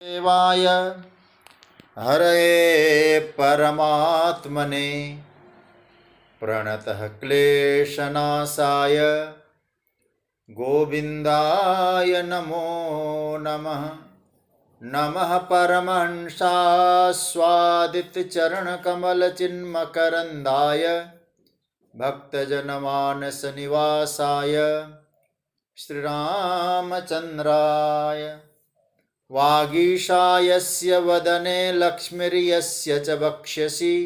देवाय हरये परमात्मने प्रणतः क्लेशनाशाय गोविन्दाय नमो नमः। नमः परमहंसास्वादितचरणकमलचिन्मकरन्दाय भक्तजनमानसनिवासाय श्रीरामचन्द्राय वागीशायस्य वदने लक्ष्मीर्यस्य च वक्ष्यसि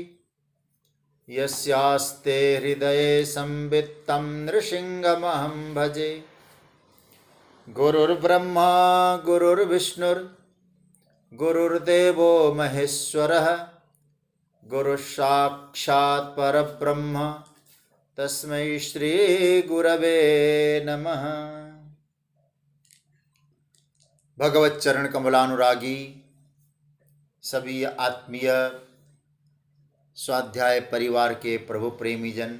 यस्यास्ते हृदये संवित्तं नृसिंहमहं भजे। गुरुर्ब्रह्मा गुरुर्विष्णुर्गुरुर्देवो महेश्वरः गुरुसाक्षात् परब्रह्म तस्मै श्री गुरवे नमः। भगवत चरण कमलानुरागी सभी आत्मीय स्वाध्याय परिवार के प्रभु प्रेमी जन,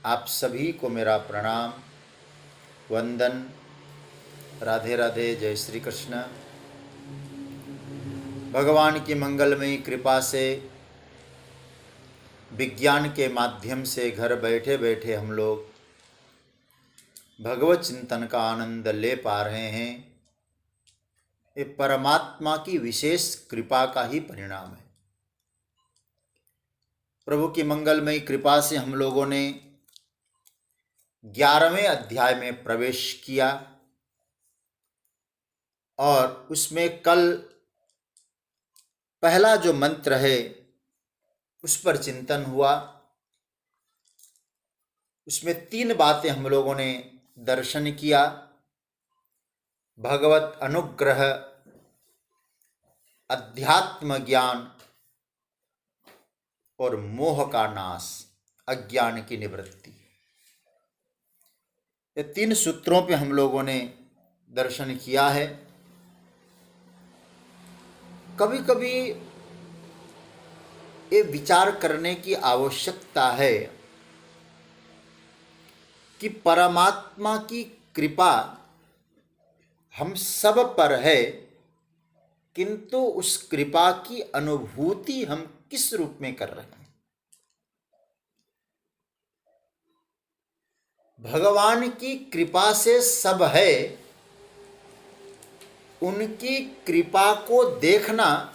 आप सभी को मेरा प्रणाम, वंदन, राधे राधे, जय श्री कृष्ण। भगवान की मंगलमयी कृपा से विज्ञान के माध्यम से घर बैठे बैठे हम लोग भगवत चिंतन का आनंद ले पा रहे हैं। ये परमात्मा की विशेष कृपा का ही परिणाम है। प्रभु की मंगलमयी कृपा से हम लोगों ने 11वें अध्याय में प्रवेश किया और उसमें कल पहला जो मंत्र है उस पर चिंतन हुआ। उसमें 3 बातें हम लोगों ने दर्शन किया: भगवत अनुग्रह, अध्यात्म ज्ञान और मोह का नाश, अज्ञान की निवृत्ति। ये 3 सूत्रों पे हम लोगों ने दर्शन किया है। कभी कभी ये विचार करने की आवश्यकता है कि परमात्मा की कृपा हम सब पर है, किंतु उस कृपा की अनुभूति हम किस रूप में कर रहे हैं। भगवान की कृपा से सब है, उनकी कृपा को देखना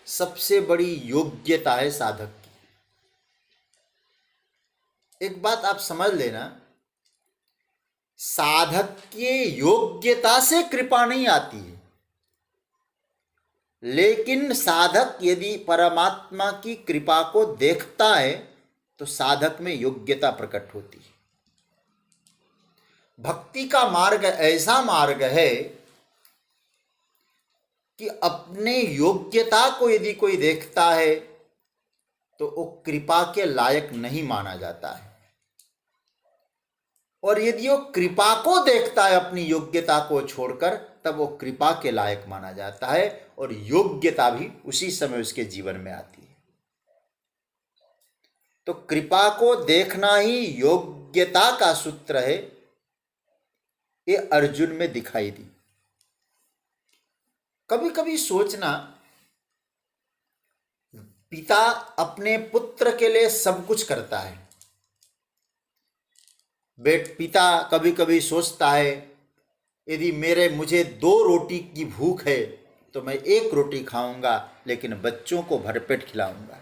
सबसे बड़ी योग्यता है साधक की। एक बात आप समझ लेना, साधक की योग्यता से कृपा नहीं आती है, लेकिन साधक यदि परमात्मा की कृपा को देखता है तो साधक में योग्यता प्रकट होती है। भक्ति का मार्ग ऐसा मार्ग है कि अपने योग्यता को यदि कोई देखता है तो वो कृपा के लायक नहीं माना जाता है, और यदि वो कृपा को देखता है अपनी योग्यता को छोड़कर, तब वो कृपा के लायक माना जाता है और योग्यता भी उसी समय उसके जीवन में आती है। तो कृपा को देखना ही योग्यता का सूत्र है। ये अर्जुन में दिखाई दी। कभी कभी सोचना, पिता अपने पुत्र के लिए सब कुछ करता है। पिता कभी कभी सोचता है यदि मुझे 2 रोटी की भूख है तो मैं 1 रोटी खाऊंगा, लेकिन बच्चों को भरपेट खिलाऊंगा।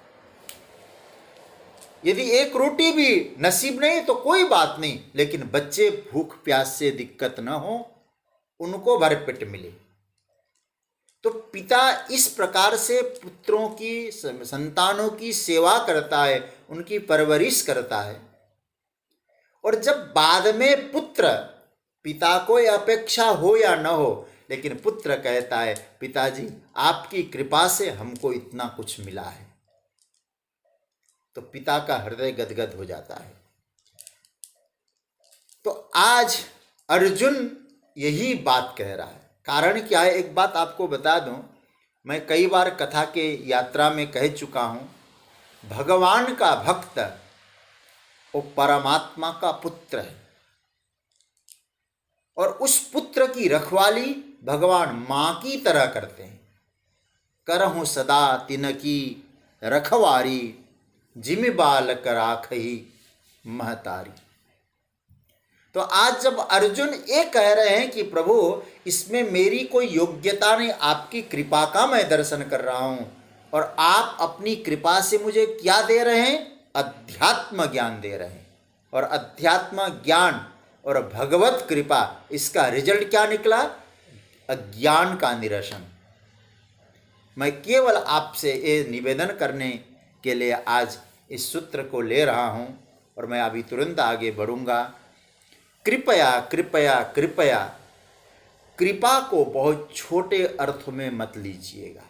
यदि 1 रोटी भी नसीब नहीं तो कोई बात नहीं, लेकिन बच्चे भूख प्यास से दिक्कत न हो, उनको भरपेट मिले। तो पिता इस प्रकार से पुत्रों की, संतानों की सेवा करता है, उनकी परवरिश करता है। और जब बाद में पुत्र, पिता को अपेक्षा हो या न हो, लेकिन पुत्र कहता है पिताजी आपकी कृपा से हमको इतना कुछ मिला है, तो पिता का हृदय गदगद हो जाता है। तो आज अर्जुन यही बात कह रहा है। कारण क्या है, एक बात आपको बता दूं, मैं कई बार कथा के यात्रा में कह चुका हूं, भगवान का भक्त वो परमात्मा का पुत्र है, और उस पुत्र की रखवाली भगवान माँ की तरह करते हैं। करहूँ सदा तिनकी रखवारी, जिमि बालक राखही महतारी। तो आज जब अर्जुन ये कह रहे हैं कि प्रभु इसमें मेरी कोई योग्यता नहीं, आपकी कृपा का मैं दर्शन कर रहा हूं, और आप अपनी कृपा से मुझे क्या दे रहे हैं? अध्यात्म ज्ञान दे रहे हैं। और अध्यात्म ज्ञान और भगवत कृपा, इसका रिजल्ट क्या निकला? अज्ञान का निरसन। मैं केवल आपसे ये निवेदन करने के लिए आज इस सूत्र को ले रहा हूं, और मैं अभी तुरंत आगे बढ़ूंगा। कृपया कृपया कृपया, कृपा को बहुत छोटे अर्थ में मत लीजिएगा।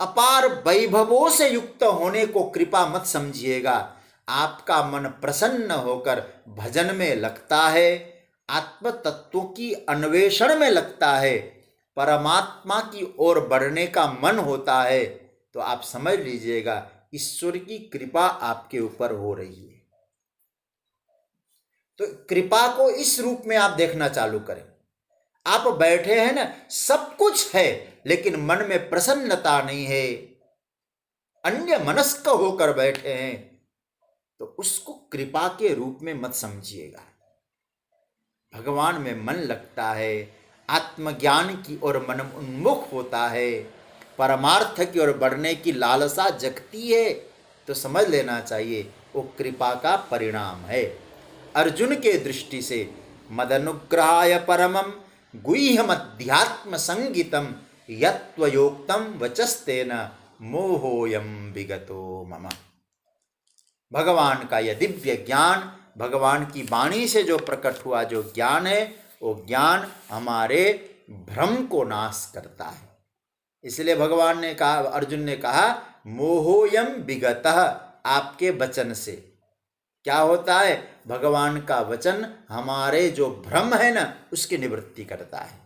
अपार वैभवों से युक्त होने को कृपा मत समझिएगा। आपका मन प्रसन्न होकर भजन में लगता है, आत्म तत्वों की अन्वेषण में लगता है, परमात्मा की ओर बढ़ने का मन होता है, तो आप समझ लीजिएगा ईश्वर की कृपा आपके ऊपर हो रही है। तो कृपा को इस रूप में आप देखना चालू करें। आप बैठे हैं ना, सब कुछ है, लेकिन मन में प्रसन्नता नहीं है, अन्य मनस्क होकर बैठे हैं, तो उसको कृपा के रूप में मत समझिएगा। भगवान में मन लगता है, आत्मज्ञान की ओर मन उन्मुख होता है, परमार्थ की ओर बढ़ने की लालसा जगती है, तो समझ लेना चाहिए वो कृपा का परिणाम है। अर्जुन के दृष्टि से मदनुग्रहाय परमं गुह्यमध्यात्म संगीतम यत्त्वयोक्तम वचस्तेन मोहोयम विगतो मम। भगवान का यह दिव्य ज्ञान, भगवान की वाणी से जो प्रकट हुआ जो ज्ञान है, वो ज्ञान हमारे भ्रम को नाश करता है। इसलिए भगवान ने कहा, अर्जुन ने कहा, मोहोयम विगतः, आपके वचन से क्या होता है? भगवान का वचन हमारे जो भ्रम है ना, उसकी निवृत्ति करता है।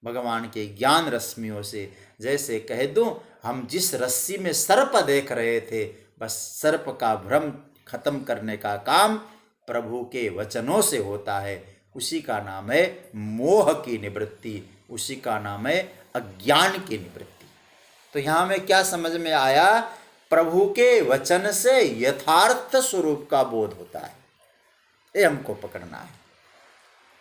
भगवान के ज्ञान रश्मियों से, जैसे कह दूं, हम जिस रस्सी में सर्प देख रहे थे, बस सर्प का भ्रम खत्म करने का काम प्रभु के वचनों से होता है। उसी का नाम है मोह की निवृत्ति, उसी का नाम है अज्ञान की निवृत्ति। तो यहाँ में क्या समझ में आया? प्रभु के वचन से यथार्थ स्वरूप का बोध होता है, ये हमको पकड़ना है।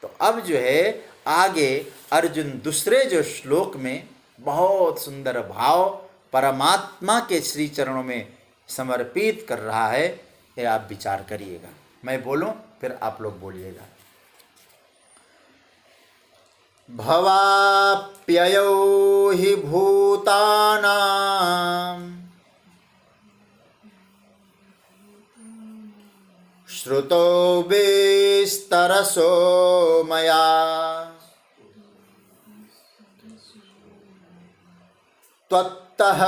तो अब जो है आगे अर्जुन दूसरे जो श्लोक में बहुत सुंदर भाव परमात्मा के श्री चरणों में समर्पित कर रहा है, ये आप विचार करिएगा। मैं बोलूं फिर आप लोग बोलिएगा। भवाप्ययो हि भूतानां श्रुतो विस्तरसो मया, त्वत्तः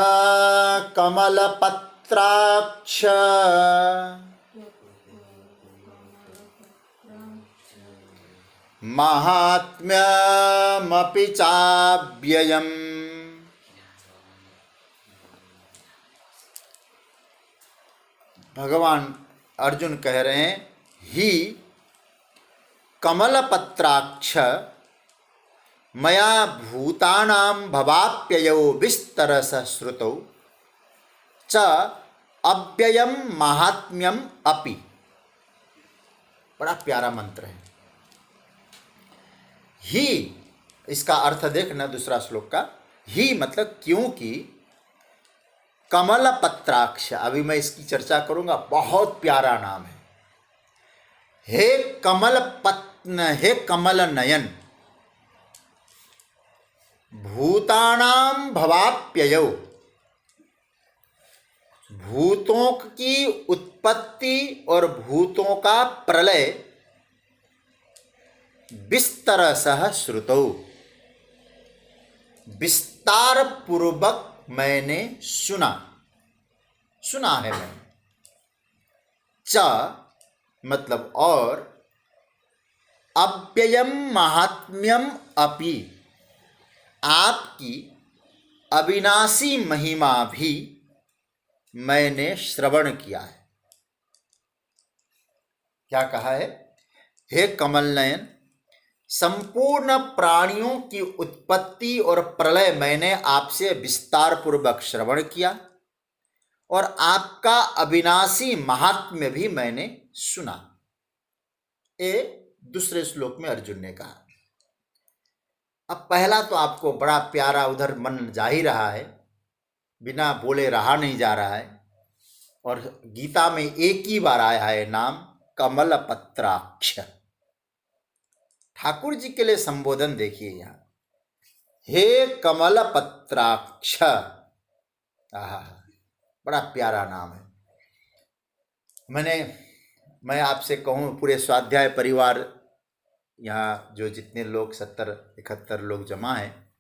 कमलपत्राक्ष माहात्म्यमपि चाव्ययम्। भगवान अर्जुन कह रहे हैं, ही कमलपत्राक्ष मया भूतानां भवाप्ययो विस्तरस श्रुतौ च अव्ययम महात्म्यम अपि। बड़ा प्यारा मंत्र है। ही, इसका अर्थ देखना दूसरा श्लोक का। ही मतलब क्योंकि, कमल पत्राक्ष, अभी मैं इसकी चर्चा करूंगा, बहुत प्यारा नाम है। हे कमल पत्न, हे कमल नयन, भूतानां भवाप्ययो, भूतों की उत्पत्ति और भूतों का प्रलय विस्तरसः श्रुतौ, विस्तार पूर्वक मैंने सुना है मैंने। च मतलब और, अव्ययम महात्म्यम अपि, आपकी अविनाशी महिमा भी मैंने श्रवण किया है। क्या कहा है? हे कमल नयन, संपूर्ण प्राणियों की उत्पत्ति और प्रलय मैंने आपसे विस्तार पूर्वक श्रवण किया और आपका अविनाशी महात्म्य भी मैंने सुना। ये दूसरे श्लोक में अर्जुन ने कहा। अब पहला तो आपको बड़ा प्यारा उधर मन जा ही रहा है, बिना बोले रहा नहीं जा रहा है। और गीता में एक ही बार आया है नाम कमल पत्राक्ष। ठाकुर जी के लिए संबोधन देखिए यहाँ, हे कमल पत्राक्ष। आहा, बड़ा प्यारा नाम है। मैं आपसे कहूँ, पूरे स्वाध्याय परिवार यहाँ जो जितने लोग 70-71 लोग जमा हैं,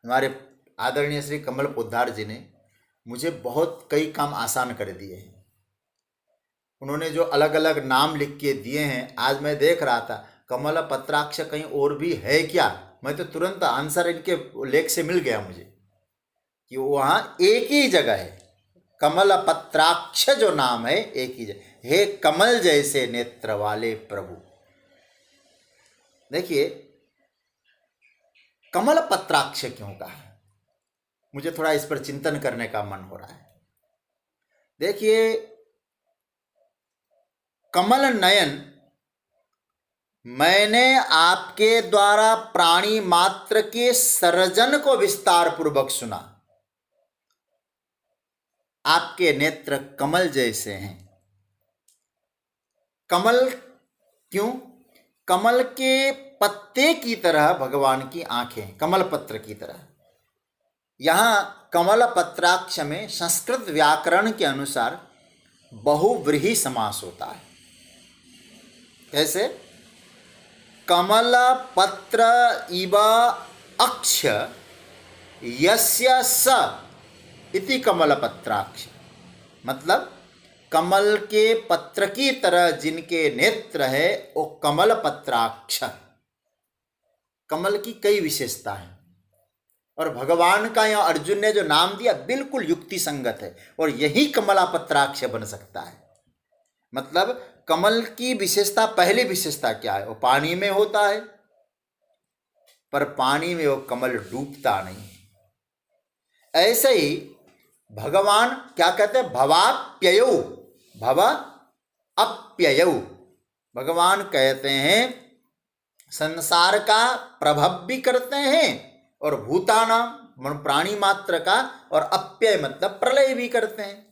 हमारे आदरणीय श्री कमल पोद्दार जी ने मुझे बहुत कई काम आसान कर दिए हैं। उन्होंने जो अलग अलग नाम लिख के दिए हैं, आज मैं देख रहा था कमल पत्राक्ष कहीं और भी है क्या, मैं तो तुरंत आंसर इनके लेख से मिल गया मुझे कि वहाँ एक ही जगह है। कमल पत्राक्ष जो नाम है एक ही जगह। हे कमल जैसे नेत्र वाले प्रभु। देखिए कमल पत्राक्ष क्यों कहा, मुझे थोड़ा इस पर चिंतन करने का मन हो रहा है। देखिए कमल नयन, मैंने आपके द्वारा प्राणी मात्र के सर्जन को विस्तार पूर्वक सुना। आपके नेत्र कमल जैसे हैं। कमल क्यों? कमल के पत्ते की तरह भगवान की आंखें, कमल पत्र की तरह। यहां कमल पत्राक्ष में संस्कृत व्याकरण के अनुसार बहुव्रीहि समास होता है। कैसे? कमल पत्र इव अक्ष यस्य स इति कमल पत्राक्ष। मतलब कमल के पत्र की तरह जिनके नेत्र है वो कमल पत्राक्ष। कमल की कई विशेषता है और भगवान का यहाँ अर्जुन ने जो नाम दिया बिल्कुल युक्ति संगत है, और यही कमला पत्राक्ष बन सकता है। मतलब कमल की विशेषता, पहली विशेषता क्या है? वो पानी में होता है, पर पानी में वो कमल डूबता नहीं। ऐसे ही भगवान क्या कहते हैं? भवाप्ययौ, भव अप्ययौ। भगवान कहते हैं संसार का प्रभव भी करते हैं और भूतानाम प्राणी मात्र का, और अप्यय मतलब प्रलय भी करते हैं।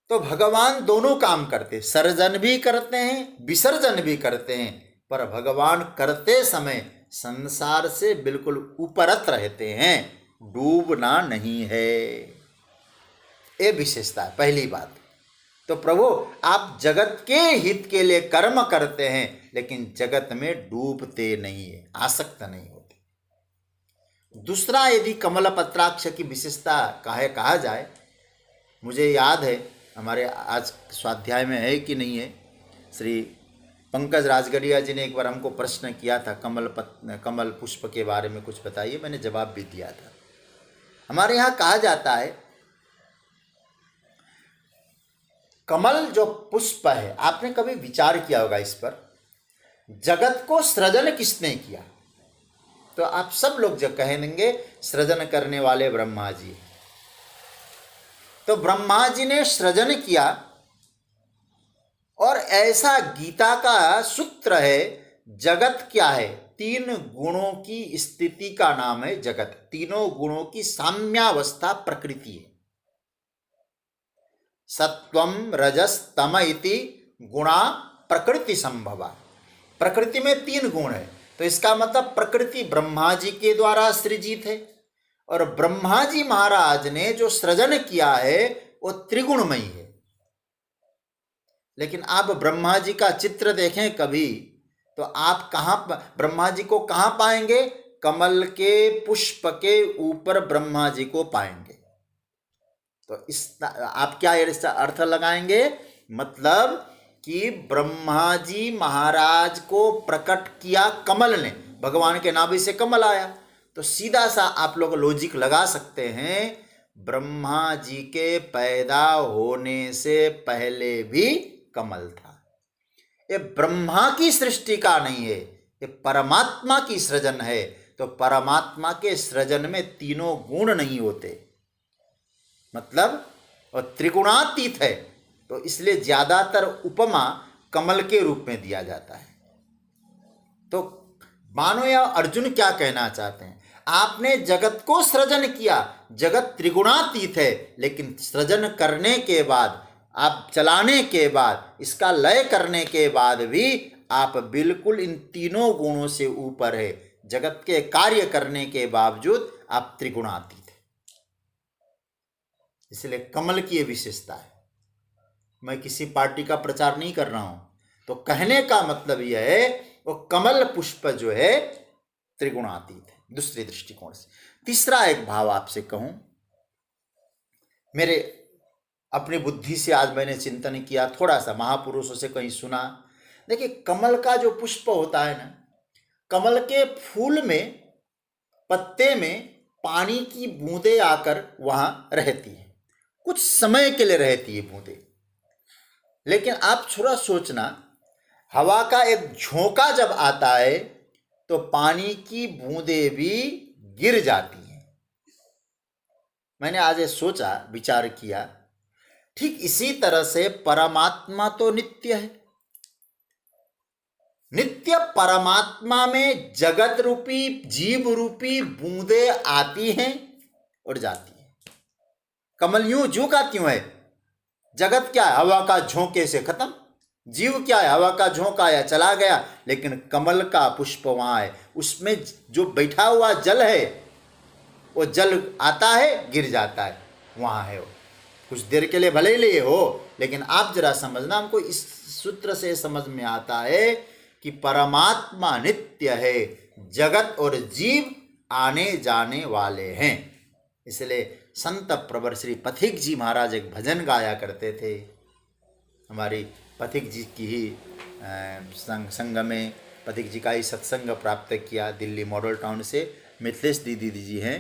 तो भगवान दोनों काम करते, सर्जन भी करते हैं, विसर्जन भी करते हैं, पर भगवान करते समय संसार से बिल्कुल उपरत रहते हैं, डूबना नहीं है। ये विशेषता है, पहली बात। तो प्रभु आप जगत के हित के लिए कर्म करते हैं, लेकिन जगत में डूबते नहीं है, आसक्त नहीं होते। दूसरा, यदि कमल पत्राक्ष की विशेषता कहा जाए, मुझे याद है हमारे आज स्वाध्याय में है कि नहीं है, श्री पंकज राजगढ़िया जी ने एक बार हमको प्रश्न किया था कमल पुष्प के बारे में कुछ बताइए, मैंने जवाब भी दिया था। हमारे यहाँ कहा जाता है कमल जो पुष्प है, आपने कभी विचार किया होगा इस पर, जगत को सृजन किसने किया? तो आप सब लोग जो कहेंगे सृजन करने वाले ब्रह्मा जी। तो ब्रह्मा जी ने सृजन किया, और ऐसा गीता का सूत्र है, जगत क्या है? 3 गुणों की स्थिति का नाम है जगत। तीनों गुणों की साम्यावस्था प्रकृति है। सत्वम रजस तम इति गुणा प्रकृति संभवा। प्रकृति में 3 गुण है, तो इसका मतलब प्रकृति ब्रह्मा जी के द्वारा सृजित है, और ब्रह्मा जी महाराज ने जो सृजन किया है वो त्रिगुणमयी है। लेकिन आप ब्रह्मा जी का चित्र देखें कभी, तो आप कहाँ ब्रह्मा जी को कहाँ पाएंगे? कमल के पुष्प के ऊपर ब्रह्मा जी को पाएंगे। तो इस आप क्या इसका अर्थ लगाएंगे? मतलब कि ब्रह्मा जी महाराज को प्रकट किया कमल ने, भगवान के नाभि से कमल आया। तो सीधा सा आप लोग लॉजिक लगा सकते हैं, ब्रह्मा जी के पैदा होने से पहले भी कमल था। ये ब्रह्मा की सृष्टि का नहीं है, ये परमात्मा की सृजन है। तो परमात्मा के सृजन में तीनों गुण नहीं होते, मतलब और त्रिगुणातीत है। तो इसलिए ज्यादातर उपमा कमल के रूप में दिया जाता है। तो मानो या अर्जुन क्या कहना चाहते हैं, आपने जगत को सृजन किया, जगत त्रिगुणातीत है, लेकिन सृजन करने के बाद, आप चलाने के बाद, इसका लय करने के बाद भी आप बिल्कुल इन तीनों गुणों से ऊपर है। जगत के कार्य करने के बावजूद आप त्रिगुणातीत है। इसलिए कमल की यह विशेषता है। मैं किसी पार्टी का प्रचार नहीं कर रहा हूं, तो कहने का मतलब यह है वो कमल पुष्प जो है त्रिगुणातीत है दूसरे दृष्टिकोण से। तीसरा एक भाव आपसे कहूं, मेरे अपनी बुद्धि से आज मैंने चिंतन किया, थोड़ा सा महापुरुषों से कहीं सुना। देखिए, कमल का जो पुष्प होता है ना, कमल के फूल में, पत्ते में पानी की बूंदें आकर वहां रहती है, कुछ समय के लिए रहती है बूंदें। लेकिन आप थोड़ा सोचना, हवा का एक झोंका जब आता है तो पानी की बूंदें भी गिर जाती हैं। मैंने आज ये सोचा, विचार किया, ठीक इसी तरह से परमात्मा तो नित्य है। नित्य परमात्मा में जगत रूपी, जीव रूपी बूंदें आती हैं और जाती हैं। कमल यूं क्यों है? जगत क्या है? हवा का झोंके से खत्म। जीव क्या है? हवा का झोंका आया, चला गया। लेकिन कमल का पुष्प वहां है, उसमें जो बैठा हुआ जल है, वो जल आता है, गिर जाता है, वहां है वो। कुछ देर के लिए भले ही लिए हो, लेकिन आप जरा समझना, हमको इस सूत्र से समझ में आता है कि परमात्मा नित्य है, जगत और जीव आने जाने वाले हैं। इसलिए संत प्रवर श्री पथिक जी महाराज एक भजन गाया करते थे। हमारी पथिक जी की ही संग में पथिक जी का ही सत्संग प्राप्त किया दिल्ली मॉडल टाउन से मिथिलेश दीदी जी हैं,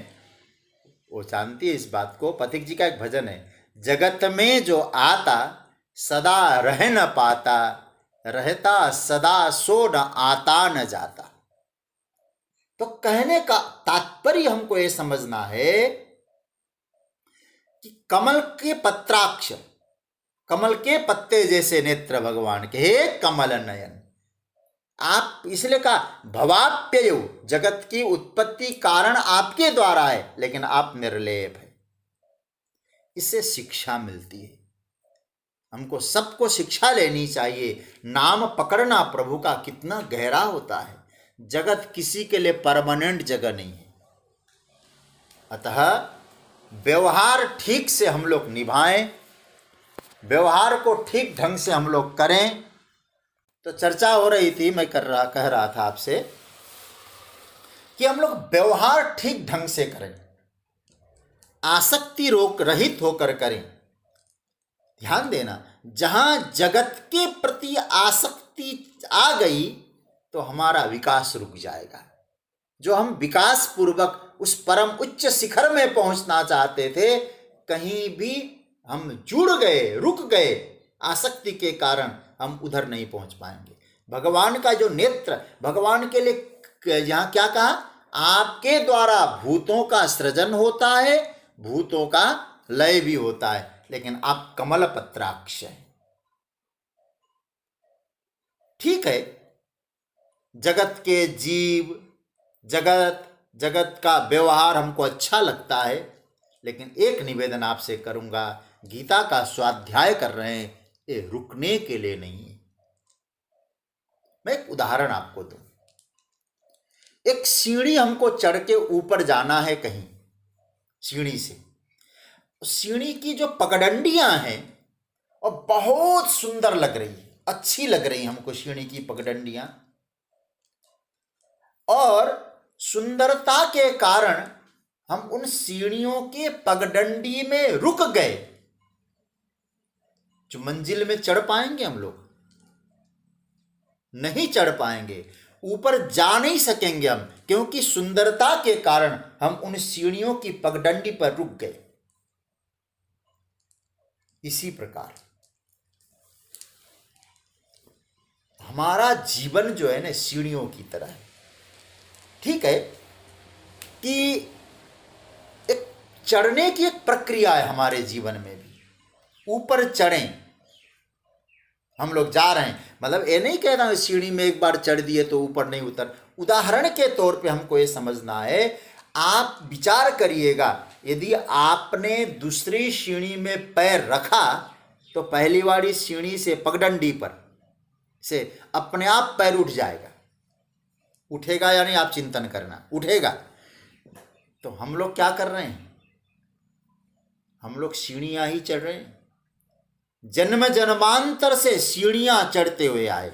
वो जानती है इस बात को। पथिक जी का एक भजन है, जगत में जो आता सदा रह न पाता, रहता सदा सो न आता न जाता। तो कहने का तात्पर्य हमको ये समझना है कि कमल के पत्राक्ष, कमल के पत्ते जैसे नेत्र भगवान के, हे कमल नयन। आप इसलिए कहा भवाप्ययौ, जगत की उत्पत्ति कारण आपके द्वारा है, लेकिन आप निर्लेप है। इससे शिक्षा मिलती है, हमको सबको शिक्षा लेनी चाहिए। नाम पकड़ना प्रभु का कितना गहरा होता है। जगत किसी के लिए परमानेंट जगह नहीं है। अतः व्यवहार ठीक से हम लोग निभाएं, व्यवहार को ठीक ढंग से हम लोग करें। तो चर्चा हो रही थी, मैं कह रहा था आपसे कि हम लोग व्यवहार ठीक ढंग से करें, आसक्ति रोक रहित होकर करें। ध्यान देना, जहां जगत के प्रति आसक्ति आ गई तो हमारा विकास रुक जाएगा। जो हम विकास पूर्वक उस परम उच्च शिखर में पहुंचना चाहते थे, कहीं भी हम जुड़ गए, रुक गए, आसक्ति के कारण हम उधर नहीं पहुंच पाएंगे। भगवान का जो नेत्र, भगवान के लिए यहां क्या कहा, आपके द्वारा भूतों का सृजन होता है, भूतों का लय भी होता है, लेकिन आप कमल पत्राक्ष हैं। ठीक है, जगत के जीव, जगत का व्यवहार हमको अच्छा लगता है, लेकिन एक निवेदन आपसे करूंगा, गीता का स्वाध्याय कर रहे हैं, ये रुकने के लिए नहीं है। मैं एक उदाहरण आपको दूं। एक सीढ़ी हमको चढ़ के ऊपर जाना है कहीं, सीढ़ी से, सीढ़ी की जो पगडंडियां हैं और बहुत सुंदर लग रही है, अच्छी लग रही हमको सीढ़ी की पगडंडियां, और सुंदरता के कारण हम उन सीढ़ियों के पगडंडी में रुक गए। जो मंजिल में चढ़ पाएंगे हम लोग नहीं चढ़ पाएंगे, ऊपर जा नहीं सकेंगे हम, क्योंकि सुंदरता के कारण हम उन सीढ़ियों की पगडंडी पर रुक गए। इसी प्रकार हमारा जीवन जो है ना सीढ़ियों की तरह है। ठीक है कि एक चढ़ने की एक प्रक्रिया है हमारे जीवन में भी, ऊपर चढ़ें, हम लोग जा रहे हैं, मतलब ये नहीं कहता सीढ़ी में एक बार चढ़ दिए तो ऊपर नहीं उतर। उदाहरण के तौर पे हमको ये समझना है, आप विचार करिएगा, यदि आपने दूसरी सीढ़ी में पैर रखा तो पहली वाली सीढ़ी से पगडंडी पर से अपने आप पैर उठ जाएगा। उठेगा या नहीं, आप चिंतन करना, उठेगा। तो हम लोग क्या कर रहे हैं, हम लोग सीढ़ियां ही चढ़ रहे हैं। जन्म जन्मांतर से सीढ़ियां चढ़ते हुए आए,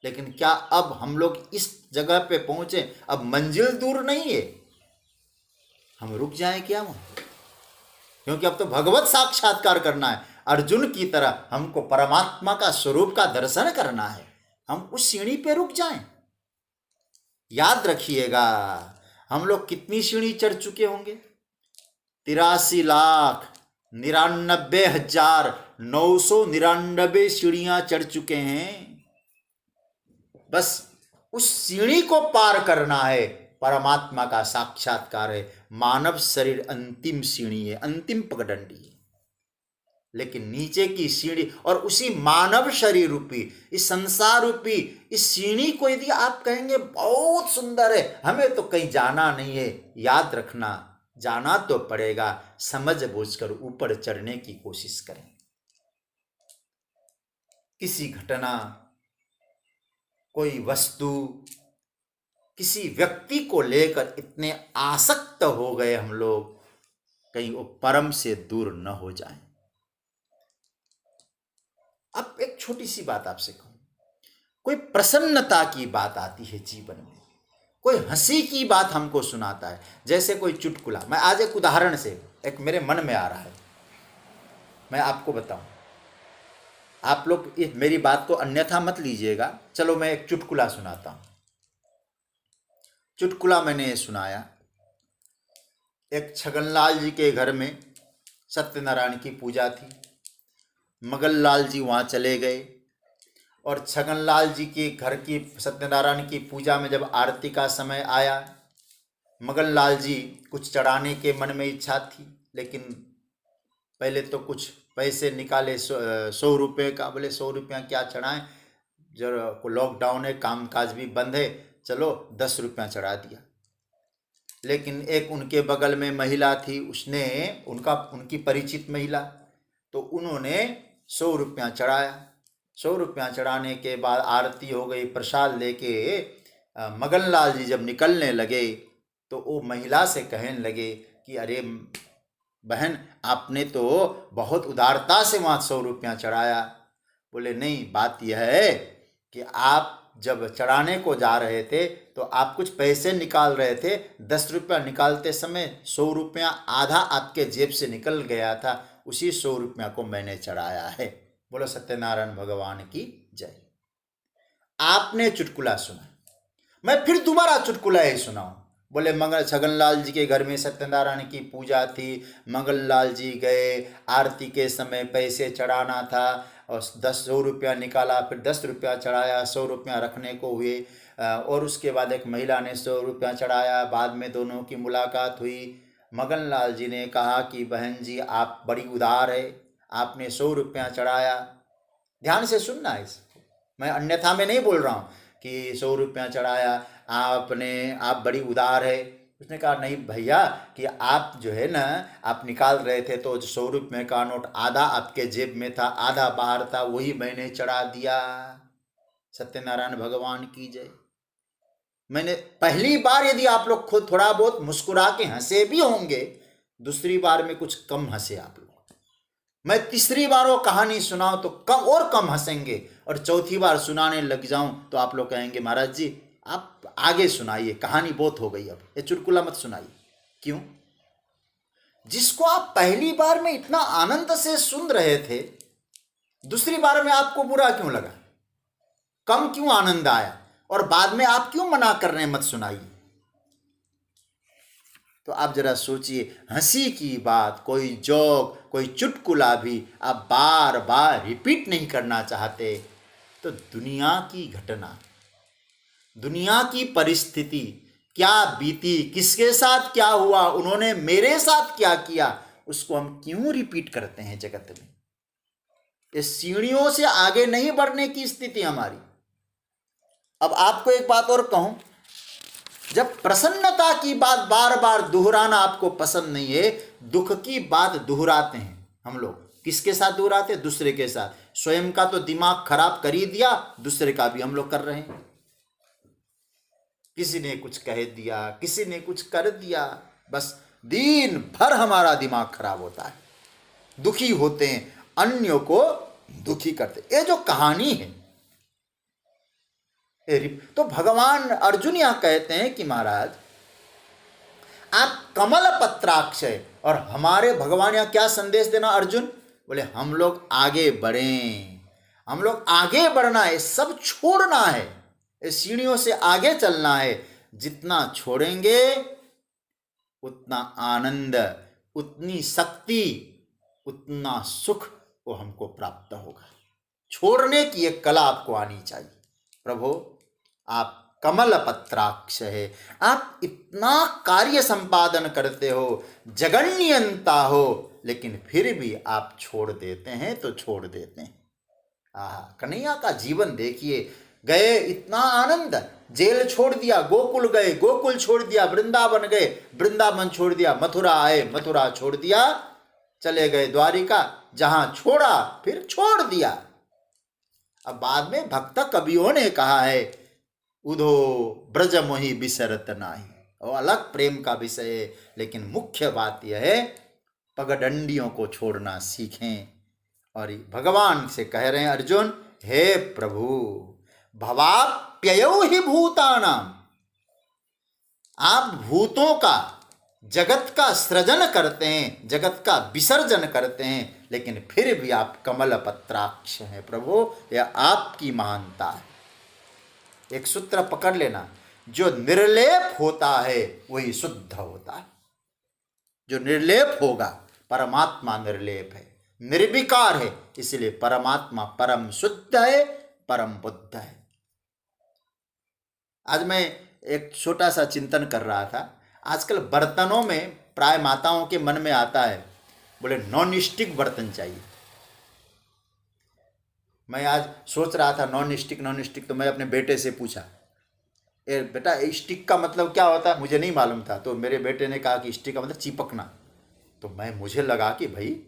लेकिन क्या अब हम लोग इस जगह पे पहुंचे, अब मंजिल दूर नहीं है, हम रुक जाएं क्या वहां? क्योंकि अब तो भगवत साक्षात्कार करना है, अर्जुन की तरह हमको परमात्मा का स्वरूप का दर्शन करना है, हम उस सीढ़ी पे रुक जाएं। याद रखिएगा, हम लोग कितनी सीढ़ी चढ़ चुके होंगे? 83,99,999 सीढ़ियां चढ़ चुके हैं। बस उस सीढ़ी को पार करना है, परमात्मा का साक्षात्कार है। मानव शरीर अंतिम सीढ़ी है, अंतिम पगडंडी है, लेकिन नीचे की सीढ़ी और उसी मानव शरीर रूपी, इस संसार रूपी इस सीढ़ी को यदि आप कहेंगे बहुत सुंदर है, हमें तो कहीं जाना नहीं है, याद रखना जाना तो पड़ेगा, समझ बूझकर ऊपर चढ़ने की कोशिश करें। किसी घटना, कोई वस्तु, किसी व्यक्ति को लेकर इतने आसक्त हो गए हम लोग, कहीं वो परम से दूर न हो जाएं। अब एक छोटी सी बात आपसे कहूं, कोई प्रसन्नता की बात आती है जीवन में, कोई हंसी की बात हमको सुनाता है, जैसे कोई चुटकुला। मैं आज एक उदाहरण से, एक मेरे मन में आ रहा है, मैं आपको बताऊं, आप लोग मेरी बात को अन्यथा मत लीजिएगा। चलो मैं एक चुटकुला सुनाता हूं। चुटकुला मैंने सुनाया, एक छगनलाल जी के घर में सत्यनारायण की पूजा थी। मगनलाल जी वहाँ चले गए और छगनलाल जी के घर की सत्यनारायण की पूजा में जब आरती का समय आया, मगनलाल जी कुछ चढ़ाने के मन में इच्छा थी, लेकिन पहले तो कुछ पैसे निकाले, 100 रुपये का। बोले 100 रुपया क्या चढ़ाएं, जब लॉकडाउन है, काम काज भी बंद है, चलो 10 रुपया चढ़ा दिया। लेकिन एक उनके बगल में महिला थी, उसने उनकी परिचित महिला, तो उन्होंने 100 रुपया चढ़ाया। 100 रुपया चढ़ाने के बाद आरती हो गई, प्रसाद लेके मगनलाल जी जब निकलने लगे तो वो महिला से कहने लगे कि अरे बहन, आपने तो बहुत उदारता से वहाँ 100 रुपया चढ़ाया। बोले नहीं, बात यह है कि आप जब चढ़ाने को जा रहे थे तो आप कुछ पैसे निकाल रहे थे, 10 रुपया निकालते समय 100 रुपया आधा आपके जेब से निकल गया था, उसी 100 रुपया को मैंने चढ़ाया है। बोलो सत्यनारायण भगवान की जय। आपने चुटकुला सुना, मैं फिर दोबारा चुटकुला ही सुनाऊं। बोले छगनलाल जी के घर में सत्यनारायण की पूजा थी, मंगललाल जी गए, आरती के समय पैसे चढ़ाना था और 100 रुपया निकाला, फिर 10 रुपया चढ़ाया, 100 रुपया रखने को हुए, और उसके बाद एक महिला ने 100 रुपया चढ़ाया। बाद में दोनों की मुलाकात हुई। मगनलाल जी ने कहा कि बहन जी आप बड़ी उदार है, आपने 100 रुपया चढ़ाया। ध्यान से सुनना है, मैं अन्यथा में नहीं बोल रहा हूँ कि 100 रुपया चढ़ाया आपने, आप बड़ी उदार है। उसने कहा नहीं भैया, कि आप जो है ना, आप निकाल रहे थे तो 100 रुपये का नोट आधा आपके जेब में था, आधा बाहर था, वही मैंने चढ़ा दिया। सत्यनारायण भगवान की जय। मैंने पहली बार, यदि आप लोग खुद थोड़ा बहुत मुस्कुरा के हंसे भी होंगे, दूसरी बार में कुछ कम हंसे आप लोग। मैं तीसरी बार वो कहानी सुनाऊं तो कम हंसेंगे, और चौथी बार सुनाने लग जाऊं तो आप लोग कहेंगे महाराज जी आप आगे सुनाइए, कहानी बहुत हो गई, अब ये चुटकुला मत सुनाइए। क्यों? जिसको आप पहली बार में इतना आनंद से सुन रहे थे, दूसरी बार में आपको बुरा क्यों लगा, कम क्यों आनंद आया, और बाद में आप क्यों मना कर रहे हैं मत सुनाइए? तो आप जरा सोचिए, हंसी की बात, कोई जोक, कोई चुटकुला भी आप बार बार रिपीट नहीं करना चाहते, तो दुनिया की घटना, दुनिया की परिस्थिति क्या बीती, किसके साथ क्या हुआ, उन्होंने मेरे साथ क्या किया, उसको हम क्यों रिपीट करते हैं जगत में? ये सीढ़ियों से आगे नहीं बढ़ने की स्थिति हमारी। अब आपको एक बात और कहूं, जब प्रसन्नता की बात बार बार दोहराना आपको पसंद नहीं है, दुख की बात दोहराते हैं हम लोग। किसके साथ दोहराते हैं? दूसरे के साथ। स्वयं का तो दिमाग खराब कर ही दिया, दूसरे का भी हम लोग कर रहे हैं। किसी ने कुछ कह दिया, किसी ने कुछ कर दिया, बस दिन भर हमारा दिमाग खराब होता है, दुखी होते हैं, अन्यों को दुखी करते। ये जो कहानी है, तो भगवान अर्जुन यहां कहते हैं कि महाराज आप कमल पत्राक्ष है। और हमारे भगवान यहां क्या संदेश देना अर्जुन? बोले हम लोग आगे बढ़ें, हम लोग आगे बढ़ना है, सब छोड़ना है, इस सीढ़ियों से आगे चलना है। जितना छोड़ेंगे उतना आनंद, उतनी शक्ति, उतना सुख वो हमको प्राप्त होगा। छोड़ने की एक कला आपको आनी चाहिए। प्रभु आप कमल पत्राक्ष है, आप इतना कार्य संपादन करते हो, जगन्यंता हो, लेकिन फिर भी आप छोड़ देते हैं तो छोड़ देते हैं। कन्हैया का जीवन देखिए, गए इतना आनंद, जेल छोड़ दिया, गोकुल गए, गोकुल छोड़ दिया, वृंदावन गए, वृंदावन छोड़ दिया, मथुरा आए, मथुरा छोड़ दिया, चले गए द्वारिका, जहां छोड़ा फिर छोड़ दिया। अब बाद में भक्त कवियों ने कहा है, उधो ब्रज मोहि बिसरत नाही, और अलग प्रेम का विषय है, लेकिन मुख्य बात यह है पगडंडियों को छोड़ना सीखें। और भगवान से कह रहे हैं अर्जुन, हे प्रभु भवाप्ययौ हि भूतानाम, आप भूतों का, जगत का सृजन करते हैं, जगत का विसर्जन करते हैं, लेकिन फिर भी आप कमल पत्राक्ष हैं। प्रभु यह आपकी महानता है। एक सूत्र पकड़ लेना, जो निर्लेप होता है वही शुद्ध होता है। जो निर्लेप होगा, परमात्मा निर्लेप है, निर्विकार है, इसलिए परमात्मा परम शुद्ध है, परम बुद्ध है। आज मैं एक छोटा सा चिंतन कर रहा था, आजकल बर्तनों में प्राय माताओं के मन में आता है, बोले नॉन स्टिक बर्तन चाहिए। मैं आज सोच रहा था नॉन स्टिक, तो मैं अपने बेटे से पूछा, ए बेटा स्टिक का मतलब क्या होता है? मुझे नहीं मालूम था। तो मेरे बेटे ने कहा कि स्टिक का मतलब चिपकना। तो मुझे लगा कि भाई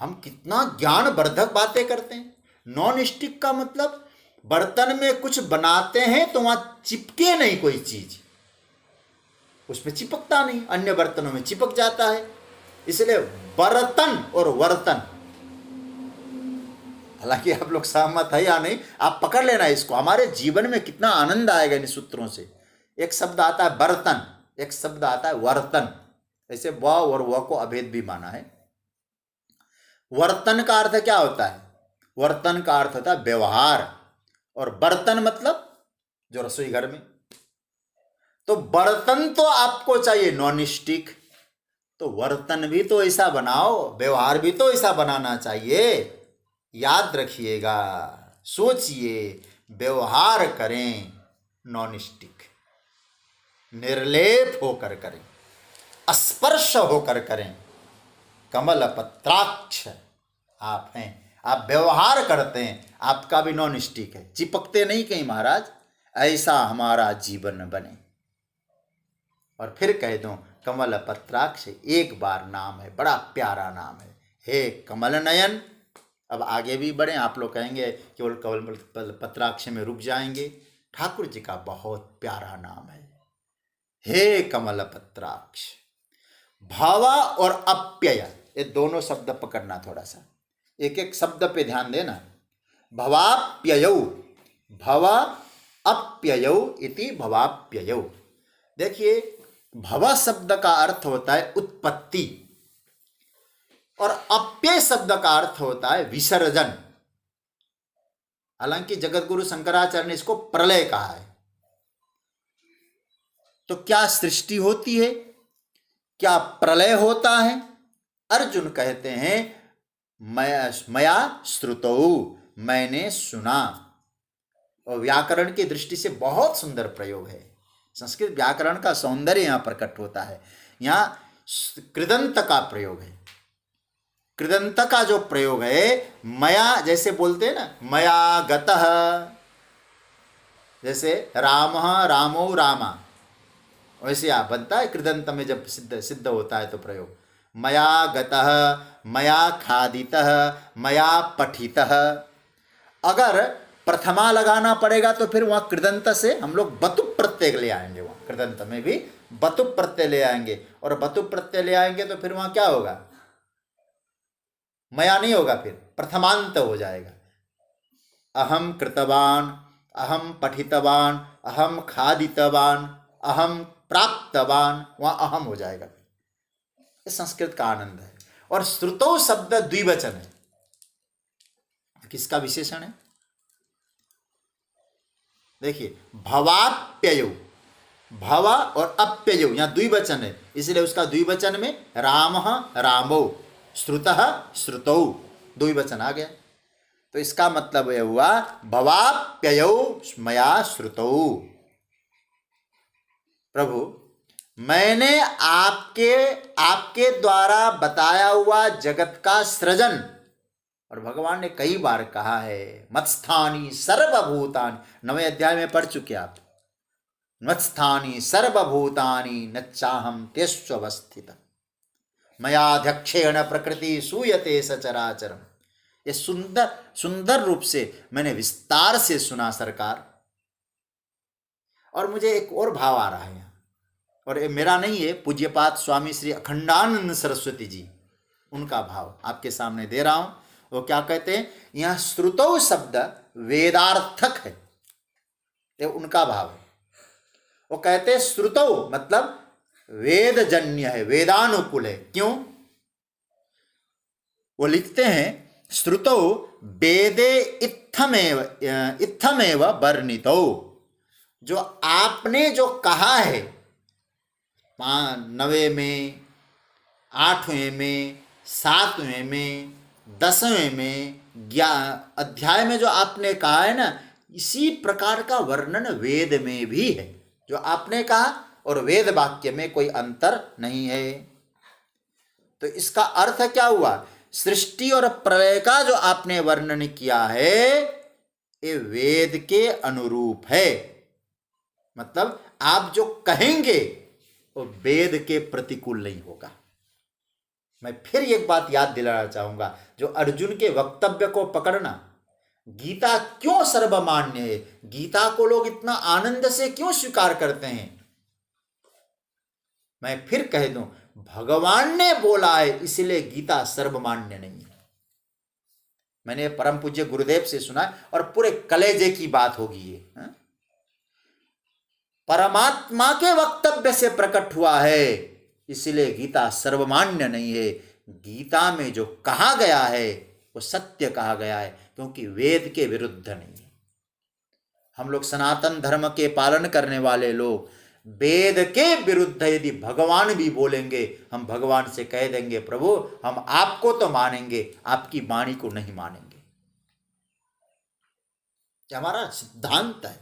हम कितना ज्ञानवर्धक बातें करते हैं। नॉन स्टिक का मतलब बर्तन में कुछ बनाते हैं तो वहां चिपके नहीं कोई चीज, उसमें चिपकता नहीं, अन्य बर्तनों में चिपक जाता है। इसलिए बर्तन और वर्तन, हालांकि आप लोग सहमत है या नहीं, आप पकड़ लेना इसको, हमारे जीवन में कितना आनंद आएगा इन सूत्रों से। एक शब्द आता है बर्तन, एक शब्द आता है वर्तन। ऐसे व और व को अभेद भी माना है। वर्तन का अर्थ क्या होता है? वर्तन का अर्थ होता है व्यवहार, और बर्तन मतलब जो रसोई घर में। तो बर्तन तो आपको चाहिए नॉन स्टिक, तो वर्तन भी तो ऐसा बनाओ, व्यवहार भी तो ऐसा बनाना चाहिए। याद रखिएगा, सोचिए, व्यवहार करें नॉन स्टिक, निर्लेप होकर करें, स्पर्श होकर करें। कमल पत्राक्ष आप हैं, आप व्यवहार करते हैं, आपका भी नॉन स्टिक है, चिपकते नहीं कहीं महाराज। ऐसा हमारा जीवन बने। और फिर कह दूं, कमल पत्राक्ष एक बार नाम है, बड़ा प्यारा नाम है, हे कमल नयन। अब आगे भी बढ़ें, आप लोग कहेंगे केवल कमल पत्राक्ष में रुक जाएंगे। ठाकुर जी का बहुत प्यारा नाम है, हे कमल पत्राक्ष। भावा और अप्यय, ये दोनों शब्द पकड़ना थोड़ा सा, एक एक शब्द पे ध्यान देना। भवाप्ययौ, भवा अप्ययौ इति भवाप्ययौ। देखिए, भव शब्द का अर्थ होता है उत्पत्ति, और अप्यय शब्द का अर्थ होता है विसर्जन। हालांकि जगतगुरु शंकराचार्य ने इसको प्रलय कहा है। तो क्या सृष्टि होती है, क्या प्रलय होता है? अर्जुन कहते हैं मया श्रुतौ, मैंने सुना। और व्याकरण की दृष्टि से बहुत सुंदर प्रयोग है। संस्कृत व्याकरण का सौंदर्य यहाँ प्रकट होता है। यहाँ कृदंत का प्रयोग है। कृदंत का जो प्रयोग है, मया जैसे बोलते हैं ना, मया गतः, जैसे राम रामो रामा, वैसे आप बनता है कृदंत में जब सिद्ध सिद्ध होता है तो प्रयोग। मया गतः, मया खादितः, मया पठितः। अगर प्रथमा लगाना पड़ेगा तो फिर वहाँ कृदंत से हम लोग बतु प्रत्यय ले आएंगे। वहाँ कृदंत में भी बतु प्रत्यय ले आएंगे, और बतु प्रत्यय ले आएंगे तो फिर वहाँ क्या होगा, मया नहीं होगा, फिर प्रथमांत हो जाएगा। अहम कृतवान, अहम पठितवान, अहम खादितवान, अहम प्राप्तवान, वहाँ अहम हो जाएगा। ये संस्कृत का आनंद है। और श्रुतौ शब्द द्विवचन है। किसका विशेषण है? देखिए, भवाप्ययौ, भव और अप्ययौ, यहाँ द्विवचन है, इसलिए उसका द्विवचन में राम रामौ, श्रुतः श्रुतौ, द्विवचन आ गया। तो इसका मतलब यह हुआ भवाप्ययौ मया श्रुतौ। प्रभु, मैंने आपके द्वारा बताया हुआ जगत का सृजन, और भगवान ने कई बार कहा है मत्स्थानी सर्वभूतानि, 9वें अध्याय में पढ़ चुके आप, मत्स्थानी सर्वभूतानि न चाहम तेष्वस्थित मयाध्यक्षेण प्रकृति सूयते सचराचरम। ये सुंदर सुंदर रूप से मैंने विस्तार से सुना सरकार। और मुझे एक और भाव आ रहा है यहाँ, और ये मेरा नहीं है, पूज्यपाद स्वामी श्री अखंडानंद सरस्वती जी, उनका भाव आपके सामने दे रहा हूं। वो क्या कहते हैं, यहाँ श्रुतौ शब्द वेदार्थक है, ये उनका भाव है। वो कहते हैं श्रुतौ मतलब वेदजन्य है, वेदानुकूल है। क्यों? वो लिखते हैं श्रुतौ वेदे इत्थमेव वर्णितौ, जो आपने जो कहा है 9वें में, 8वें में, 7वें में, 10वें में, अध्याय में जो आपने कहा है ना, इसी प्रकार का वर्णन वेद में भी है। जो आपने कहा और वेद वाक्य में कोई अंतर नहीं है। तो इसका अर्थ क्या हुआ, सृष्टि और प्रलय का जो आपने वर्णन किया है ये वेद के अनुरूप है। मतलब आप जो कहेंगे वो वेद के प्रतिकूल नहीं होगा। मैं फिर एक बात याद दिलाना चाहूंगा, जो अर्जुन के वक्तव्य को पकड़ना, गीता क्यों सर्वमान्य है, गीता को लोग इतना आनंद से क्यों स्वीकार करते हैं। मैं फिर कह दूं, भगवान ने बोला है इसलिए गीता सर्वमान्य नहीं है। मैंने परम पूज्य गुरुदेव से सुना, और पूरे कलेजे की बात होगी ये, परमात्मा के वक्तव्य से प्रकट हुआ है इसलिए गीता सर्वमान्य नहीं है। गीता में जो कहा गया है वो सत्य कहा गया है, क्योंकि वेद के विरुद्ध नहीं है। हम लोग सनातन धर्म के पालन करने वाले लोग वेद के विरुद्ध यदि भगवान भी बोलेंगे, हम भगवान से कह देंगे प्रभु हम आपको तो मानेंगे, आपकी वाणी को नहीं मानेंगे। ये हमारा सिद्धांत है।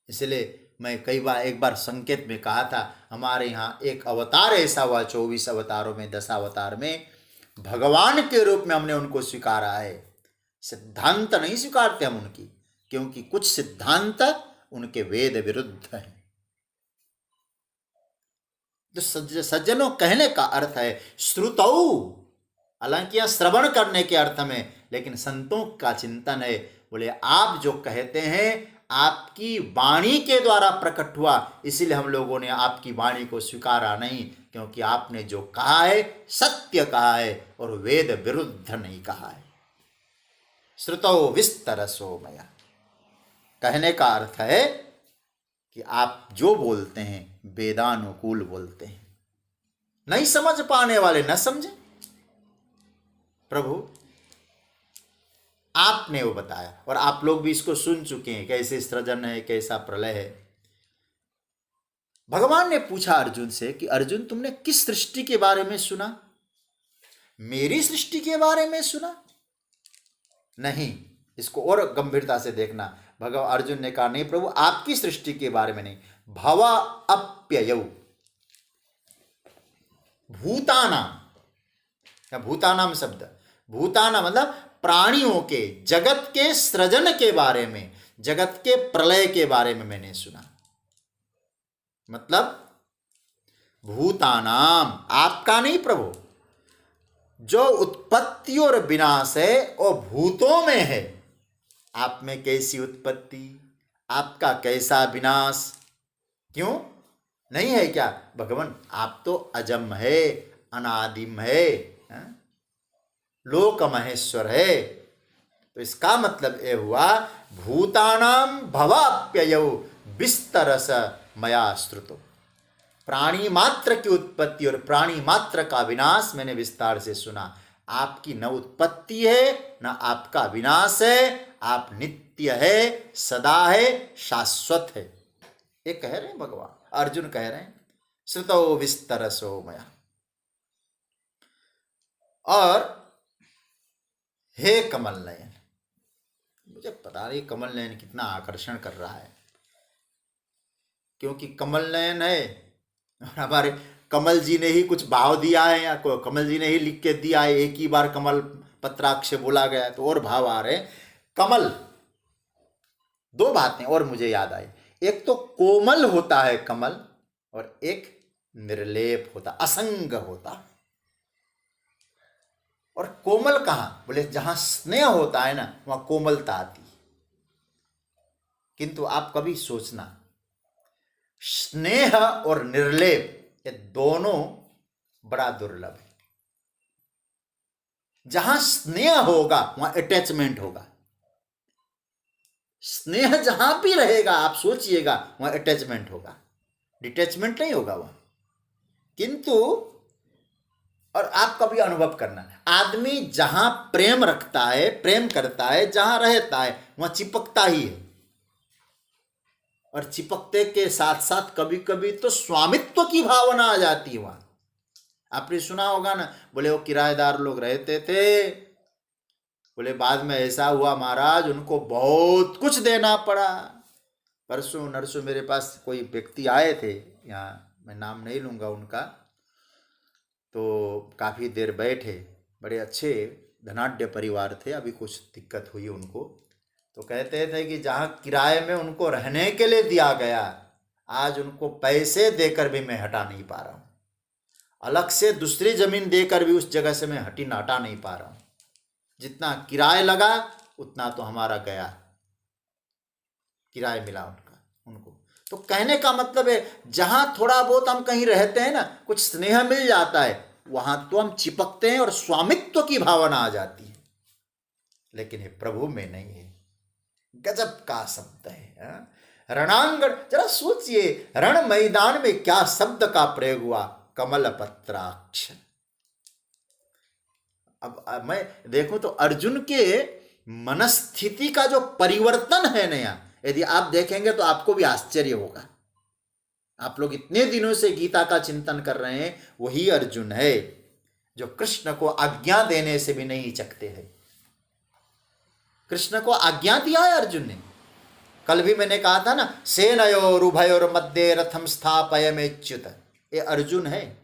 इसलिए मैं एक बार संकेत में कहा था, हमारे यहाँ एक अवतार ऐसा हुआ, 24 अवतारों में 10 अवतार में भगवान के रूप में हमने उनको स्वीकारा है। सिद्धांत नहीं स्वीकारते हम उनकी, क्योंकि कुछ सिद्धांत उनके वेद विरुद्ध हैं। तो सज्जनों, कहने का अर्थ है श्रुतौ, हालांकि यह श्रवण करने के अर्थ में, लेकिन संतों का चिंतन है। बोले आप जो कहते हैं आपकी वाणी के द्वारा प्रकट हुआ, इसीलिए हम लोगों ने आपकी वाणी को स्वीकारा नहीं, क्योंकि आपने जो कहा है सत्य कहा है और वेद विरुद्ध नहीं कहा है। श्रुतौ विस्तरसो मया, कहने का अर्थ है कि आप जो बोलते हैं वेदानुकूल बोलते हैं। नहीं समझ पाने वाले न समझे। प्रभु आपने वो बताया, और आप लोग भी इसको सुन चुके हैं, कैसे सृजन है, कैसा प्रलय है। भगवान ने पूछा अर्जुन से कि अर्जुन तुमने किस सृष्टि के बारे में सुना? मेरी सृष्टि के बारे में सुना? नहीं, इसको और गंभीरता से देखना। भगवान अर्जुन ने कहा नहीं प्रभु, आपकी सृष्टि के बारे में नहीं, भवा अप्ययौ भूतानाम, या भूतानाम शब्द, भूताना मतलब प्राणियों के, जगत के सृजन के बारे में, जगत के प्रलय के बारे में मैंने सुना। मतलब भूतानाम, आपका नहीं प्रभु, जो उत्पत्ति और विनाश है वो भूतों में है। आप में कैसी उत्पत्ति, आपका कैसा विनाश, क्यों नहीं है क्या भगवान? आप तो अजम है, अनादिम है, लोक महेश्वर है। तो इसका मतलब ये हुआ भूतानाम भवाप्ययौ विस्तरस मया श्रुतो, प्राणी मात्र की उत्पत्ति और प्राणी मात्र का विनाश मैंने विस्तार से सुना। आपकी न उत्पत्ति है न आपका विनाश है, आप नित्य है, सदा है, शाश्वत है। ये कह रहे हैं भगवान, अर्जुन कह रहे हैं श्रुतो विस्तरसो मया। और हे कमल नयन, मुझे पता नहीं कमल नयन कितना आकर्षण कर रहा है, क्योंकि कमल नयन है और हमारे कमल जी ने ही कुछ भाव दिया है, या कमल जी ने ही लिख के दिया है, एक ही बार कमल पत्राक्ष बोला गया तो और भाव आ रहे हैं। कमल, दो बातें और मुझे याद आई, एक तो कोमल होता है कमल, और एक निर्लेप होता, असंग होता। और कोमल कहाँ? बोले जहां स्नेह होता है ना वहां कोमलता आती। किंतु आप कभी सोचना, स्नेह और निर्लेप ये दोनों बड़ा दुर्लभ है। जहां स्नेह होगा वहां अटैचमेंट होगा, स्नेह जहां भी रहेगा आप सोचिएगा वहां अटैचमेंट होगा, डिटैचमेंट नहीं होगा वहां। किंतु और आप कभी अनुभव करना, आदमी जहां प्रेम रखता है, प्रेम करता है, जहां रहता है वहां चिपकता ही है। और चिपकते के साथ साथ कभी कभी तो स्वामित्व की भावना आ जाती है वहां। आपने सुना होगा ना, बोले वो किराएदार लोग रहते थे, बोले बाद में ऐसा हुआ महाराज उनको बहुत कुछ देना पड़ा। परसों नरसों मेरे पास कोई व्यक्ति आए थे यहाँ, मैं नाम नहीं लूँगा उनका, तो काफ़ी देर बैठे, बड़े अच्छे धनाढ्य परिवार थे, अभी कुछ दिक्कत हुई उनको, तो कहते थे कि जहाँ किराए में उनको रहने के लिए दिया गया, आज उनको पैसे देकर भी मैं हटा नहीं पा रहा हूँ, अलग से दूसरी ज़मीन देकर भी उस जगह से मैं हटा नहीं पा रहा हूँ। जितना किराया लगा उतना तो हमारा गया, किराया मिला उनको। तो कहने का मतलब है जहां थोड़ा बहुत हम कहीं रहते हैं ना, कुछ स्नेह मिल जाता है, वहां तो हम चिपकते हैं और स्वामित्व की भावना आ जाती है। लेकिन ये प्रभु में नहीं है। गजब का शब्द है। रणांगण, जरा सोचिए रण मैदान में क्या शब्द का प्रयोग हुआ, कमल पत्राक्ष। अब मैं देखूं तो अर्जुन के मनस्थिति का जो परिवर्तन है नया, यदि आप देखेंगे तो आपको भी आश्चर्य होगा। आप लोग इतने दिनों से गीता का चिंतन कर रहे हैं, वही अर्जुन है जो कृष्ण को आज्ञा देने से भी नहीं हिचकते हैं। कृष्ण को आज्ञा दिया है अर्जुन ने। कल भी मैंने कहा था ना, सेनयोर उभयोर मध्य रथम स्थापयमेच्युत, ये अर्जुन है।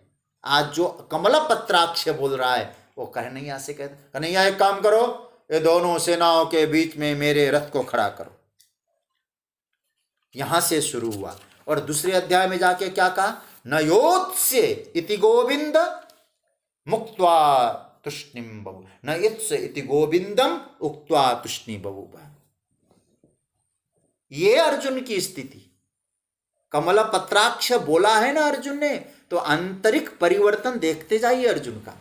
आज जो कमल पत्राक्ष बोल रहा है वो कन्हैया से कहते, कन्हैया एक काम करो, ये दोनों सेनाओं के बीच में मेरे रथ को खड़ा करो। यहां से शुरू हुआ और दूसरे अध्याय में जाके क्या कहा, न योत्स्य इति गोविंद मुक्त्वा तुष्णिम बभू, न युत्स्य इति गोविंदम उक्त्वा तुष्णि बभूव। ये अर्जुन की स्थिति। कमल पत्राक्ष बोला है ना अर्जुन ने, तो आंतरिक परिवर्तन देखते जाइए अर्जुन का।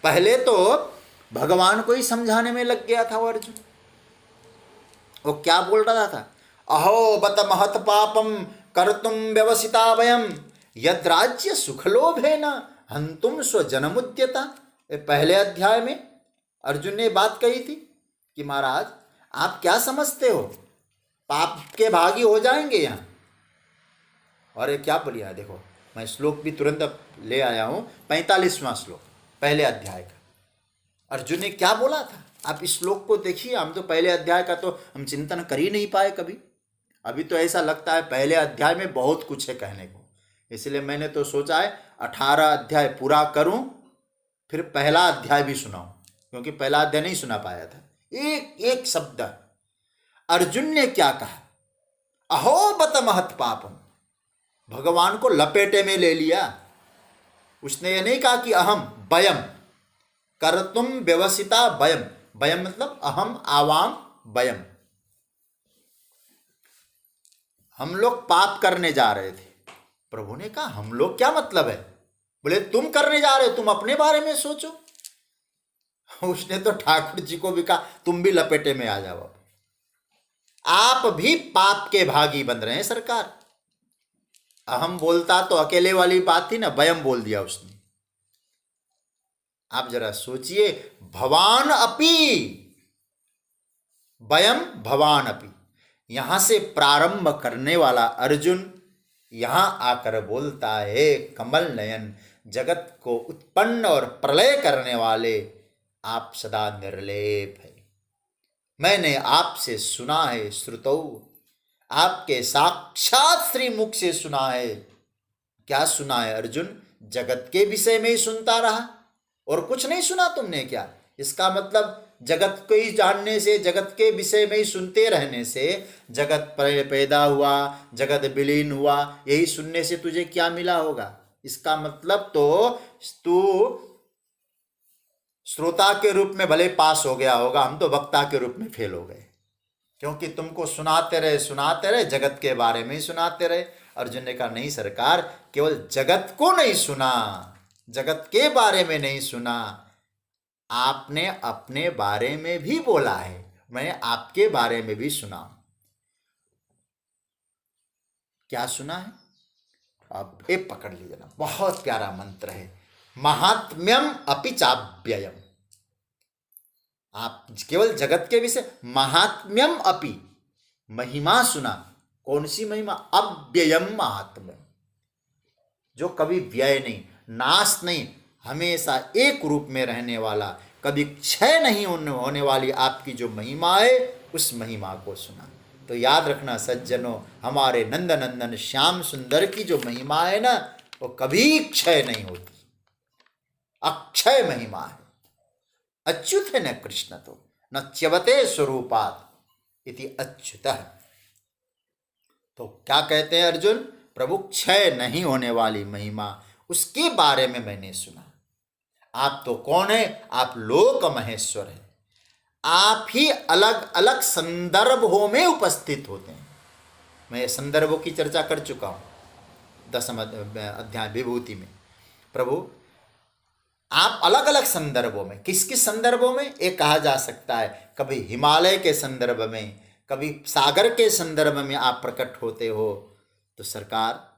पहले तो भगवान को ही समझाने में लग गया था वो अर्जुन। वो क्या बोल रहा था, अहो बत महत पापम कर्तुम व्यवसिता वयम यद राज्य सुखलोभेन हंतुम स्वजनमुद्यता। पहले अध्याय में अर्जुन ने बात कही थी कि महाराज आप क्या समझते हो, पाप के भागी हो जाएंगे यहाँ। और ये क्या बोलिया, देखो मैं श्लोक भी तुरंत ले आया हूँ, 45वां श्लोक पहले अध्याय का। अर्जुन ने क्या बोला था, आप इस श्लोक को देखिए, हम तो पहले अध्याय का तो हम चिंतन कर ही नहीं पाए कभी। अभी तो ऐसा लगता है पहले अध्याय में बहुत कुछ है कहने को, इसलिए मैंने तो सोचा है 18 अध्याय पूरा करूं, फिर पहला अध्याय भी सुनाऊं, क्योंकि पहला अध्याय नहीं सुना पाया था। एक एक शब्द अर्जुन ने क्या कहा, अहो बत महत पापम, भगवान को लपेटे में ले लिया। उसने ये नहीं कहा कि अहम वयम कर्तुम व्यवसिता वयम, वयम मतलब अहम आवाम वयम, हम लोग पाप करने जा रहे थे। प्रभु ने कहा हम लोग क्या मतलब है, बोले तुम करने जा रहे हो, तुम अपने बारे में सोचो। उसने तो ठाकुर जी को भी कहा तुम भी लपेटे में आ जाओ, आप भी पाप के भागी बन रहे हैं सरकार। अहम बोलता तो अकेले वाली बात थी ना, वयम बोल दिया उसने। आप जरा सोचिए, भवान अपि, वयम भवान अपि, यहां से प्रारंभ करने वाला अर्जुन यहां आकर बोलता है कमल नयन, जगत को उत्पन्न और प्रलय करने वाले आप सदा निर्लेप है। मैंने आपसे सुना है, श्रुतौ, आपके साक्षात श्रीमुख से सुना है। क्या सुना है अर्जुन, जगत के विषय में ही सुनता रहा और कुछ नहीं सुना तुमने क्या? इसका मतलब जगत को ही जानने से, जगत के विषय में ही सुनते रहने से जगत पैदा हुआ, जगत विलीन हुआ, यही सुनने से तुझे क्या मिला होगा? इसका मतलब तो तू श्रोता के रूप में भले पास हो गया होगा, हम तो वक्ता के रूप में फेल हो गए, क्योंकि तुमको सुनाते रहे जगत के बारे में ही सुनाते रहे। अर्जुन ने कहा नहीं सरकार, केवल जगत को नहीं सुना, जगत के बारे में नहीं सुना, आपने अपने बारे में भी बोला है, मैं आपके बारे में भी सुना। क्या सुना है? अब ये पकड़ लीजिए ना, बहुत प्यारा मंत्र है, महात्म्यम अपि चाव्ययम। आप केवल जगत के विषय, महात्म्यम अपि, महिमा सुना। कौन सी महिमा? अव्ययम महात्म्यम, जो कभी व्यय नहीं, नाश नहीं, हमेशा एक रूप में रहने वाला, कभी क्षय नहीं होने वाली आपकी जो महिमा है, उस महिमा को सुना। तो याद रखना सज्जनों, हमारे नंद नंदन श्याम सुंदर की जो महिमा है ना, वो कभी क्षय नहीं होती, अक्षय महिमा है। अच्युत है न कृष्ण तो न च्यवते स्वरूपात इति अच्युतः। तो क्या कहते हैं अर्जुन? प्रभु क्षय नहीं होने वाली महिमा, उसके बारे में मैंने सुना। आप तो कौन है? आप लोक महेश्वर हैं। आप ही अलग अलग संदर्भों में उपस्थित होते हैं। मैं संदर्भों की चर्चा कर चुका हूं 10वें अध्याय विभूति में। प्रभु आप अलग अलग संदर्भों में, किस किस संदर्भों में? एक कहा जा सकता है कभी हिमालय के संदर्भ में, कभी सागर के संदर्भ में आप प्रकट होते हो, तो सरकार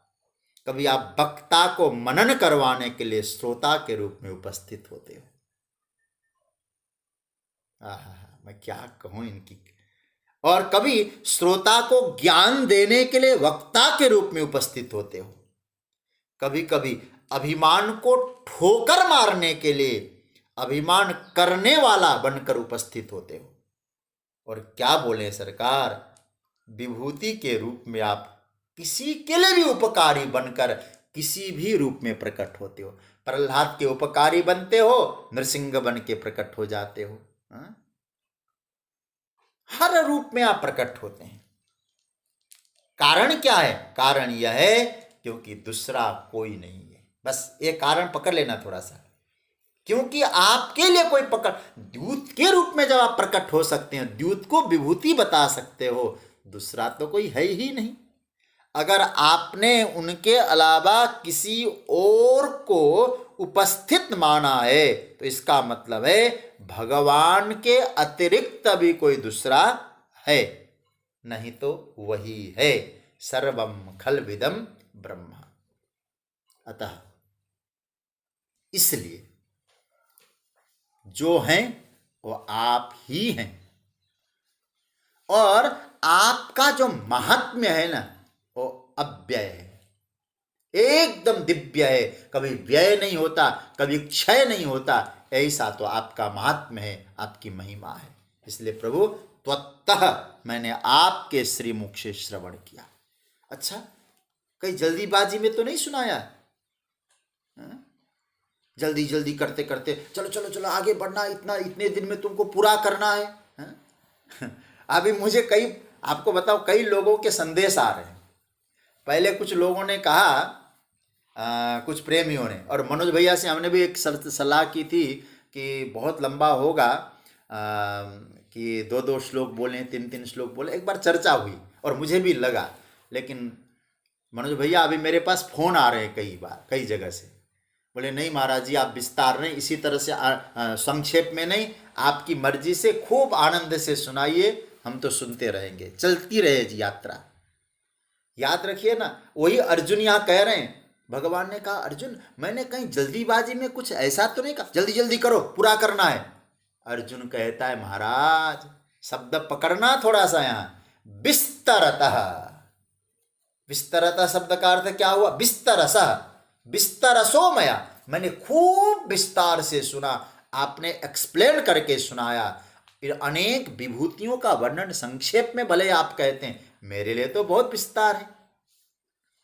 कभी आप वक्ता को मनन करवाने के लिए श्रोता के रूप में उपस्थित होते हो। मैं क्या कहूं इनकी। और कभी श्रोता को ज्ञान देने के लिए वक्ता के रूप में उपस्थित होते हो। कभी कभी अभिमान को ठोकर मारने के लिए अभिमान करने वाला बनकर उपस्थित होते हो। और क्या बोले सरकार, विभूति के रूप में आप किसी के लिए भी उपकारी बनकर किसी भी रूप में प्रकट होते हो। प्रहलाद के उपकारी बनते हो, नृसिंह बन के प्रकट हो जाते हो। हर रूप में आप प्रकट होते हैं। कारण क्या है? कारण यह है क्योंकि दूसरा कोई नहीं है। बस ये कारण पकड़ लेना थोड़ा सा, क्योंकि आपके लिए कोई पकड़, द्यूत के रूप में जब आप प्रकट हो सकते हैं, द्यूत को विभूति बता सकते हो, दूसरा तो कोई है ही नहीं। अगर आपने उनके अलावा किसी और को उपस्थित माना है, तो इसका मतलब है भगवान के अतिरिक्त भी कोई दूसरा है, नहीं तो वही है। सर्वम खलविदम ब्रह्म। अतः इसलिए जो हैं वो आप ही हैं, और आपका जो महात्म्य है ना, वो अव्यय है। एकदम दिव्य है, कभी व्यय नहीं होता, कभी क्षय नहीं होता। ऐसा तो आपका महात्म्य है, आपकी महिमा है। इसलिए प्रभु त्वत्तः मैंने आपके श्रीमुख से श्रवण किया। अच्छा, कहीं जल्दीबाजी में तो नहीं सुनाया? जल्दी जल्दी करते करते चलो चलो चलो आगे बढ़ना, इतने दिन में तुमको पूरा करना है, अभी मुझे आपको बताओ, कई लोगों के संदेश आ रहे हैं। पहले कुछ लोगों ने कहा, कुछ प्रेमियों ने, और मनोज भैया से हमने भी एक सलाह की थी कि बहुत लंबा होगा, कि 2-2 श्लोक बोलें, 3-3 श्लोक बोलें। एक बार चर्चा हुई और मुझे भी लगा, लेकिन मनोज भैया अभी मेरे पास फ़ोन आ रहे हैं कई बार, कई जगह से, बोले नहीं महाराज जी आप विस्तार नहीं, इसी तरह से संक्षेप में नहीं, आपकी मर्जी से खूब आनंद से सुनाइए, हम तो सुनते रहेंगे, चलती रहे जी यात्रा। याद रखिए ना, वही अर्जुन यहाँ कह रहे हैं। भगवान ने कहा अर्जुन मैंने कहीं जल्दीबाजी में कुछ ऐसा तो नहीं कहा, जल्दी जल्दी करो, पूरा करना है। अर्जुन कहता है महाराज शब्द पकड़ना थोड़ा सा, यहाँ विस्तरतः। विस्तरतः शब्द का अर्थ क्या हुआ? विस्तरसः, विस्तरसो मया, मैंने खूब विस्तार से सुना, आपने एक्सप्लेन करके सुनाया। फिर अनेक विभूतियों का वर्णन संक्षेप में भले आप कहते हैं, मेरे लिए तो बहुत विस्तार है,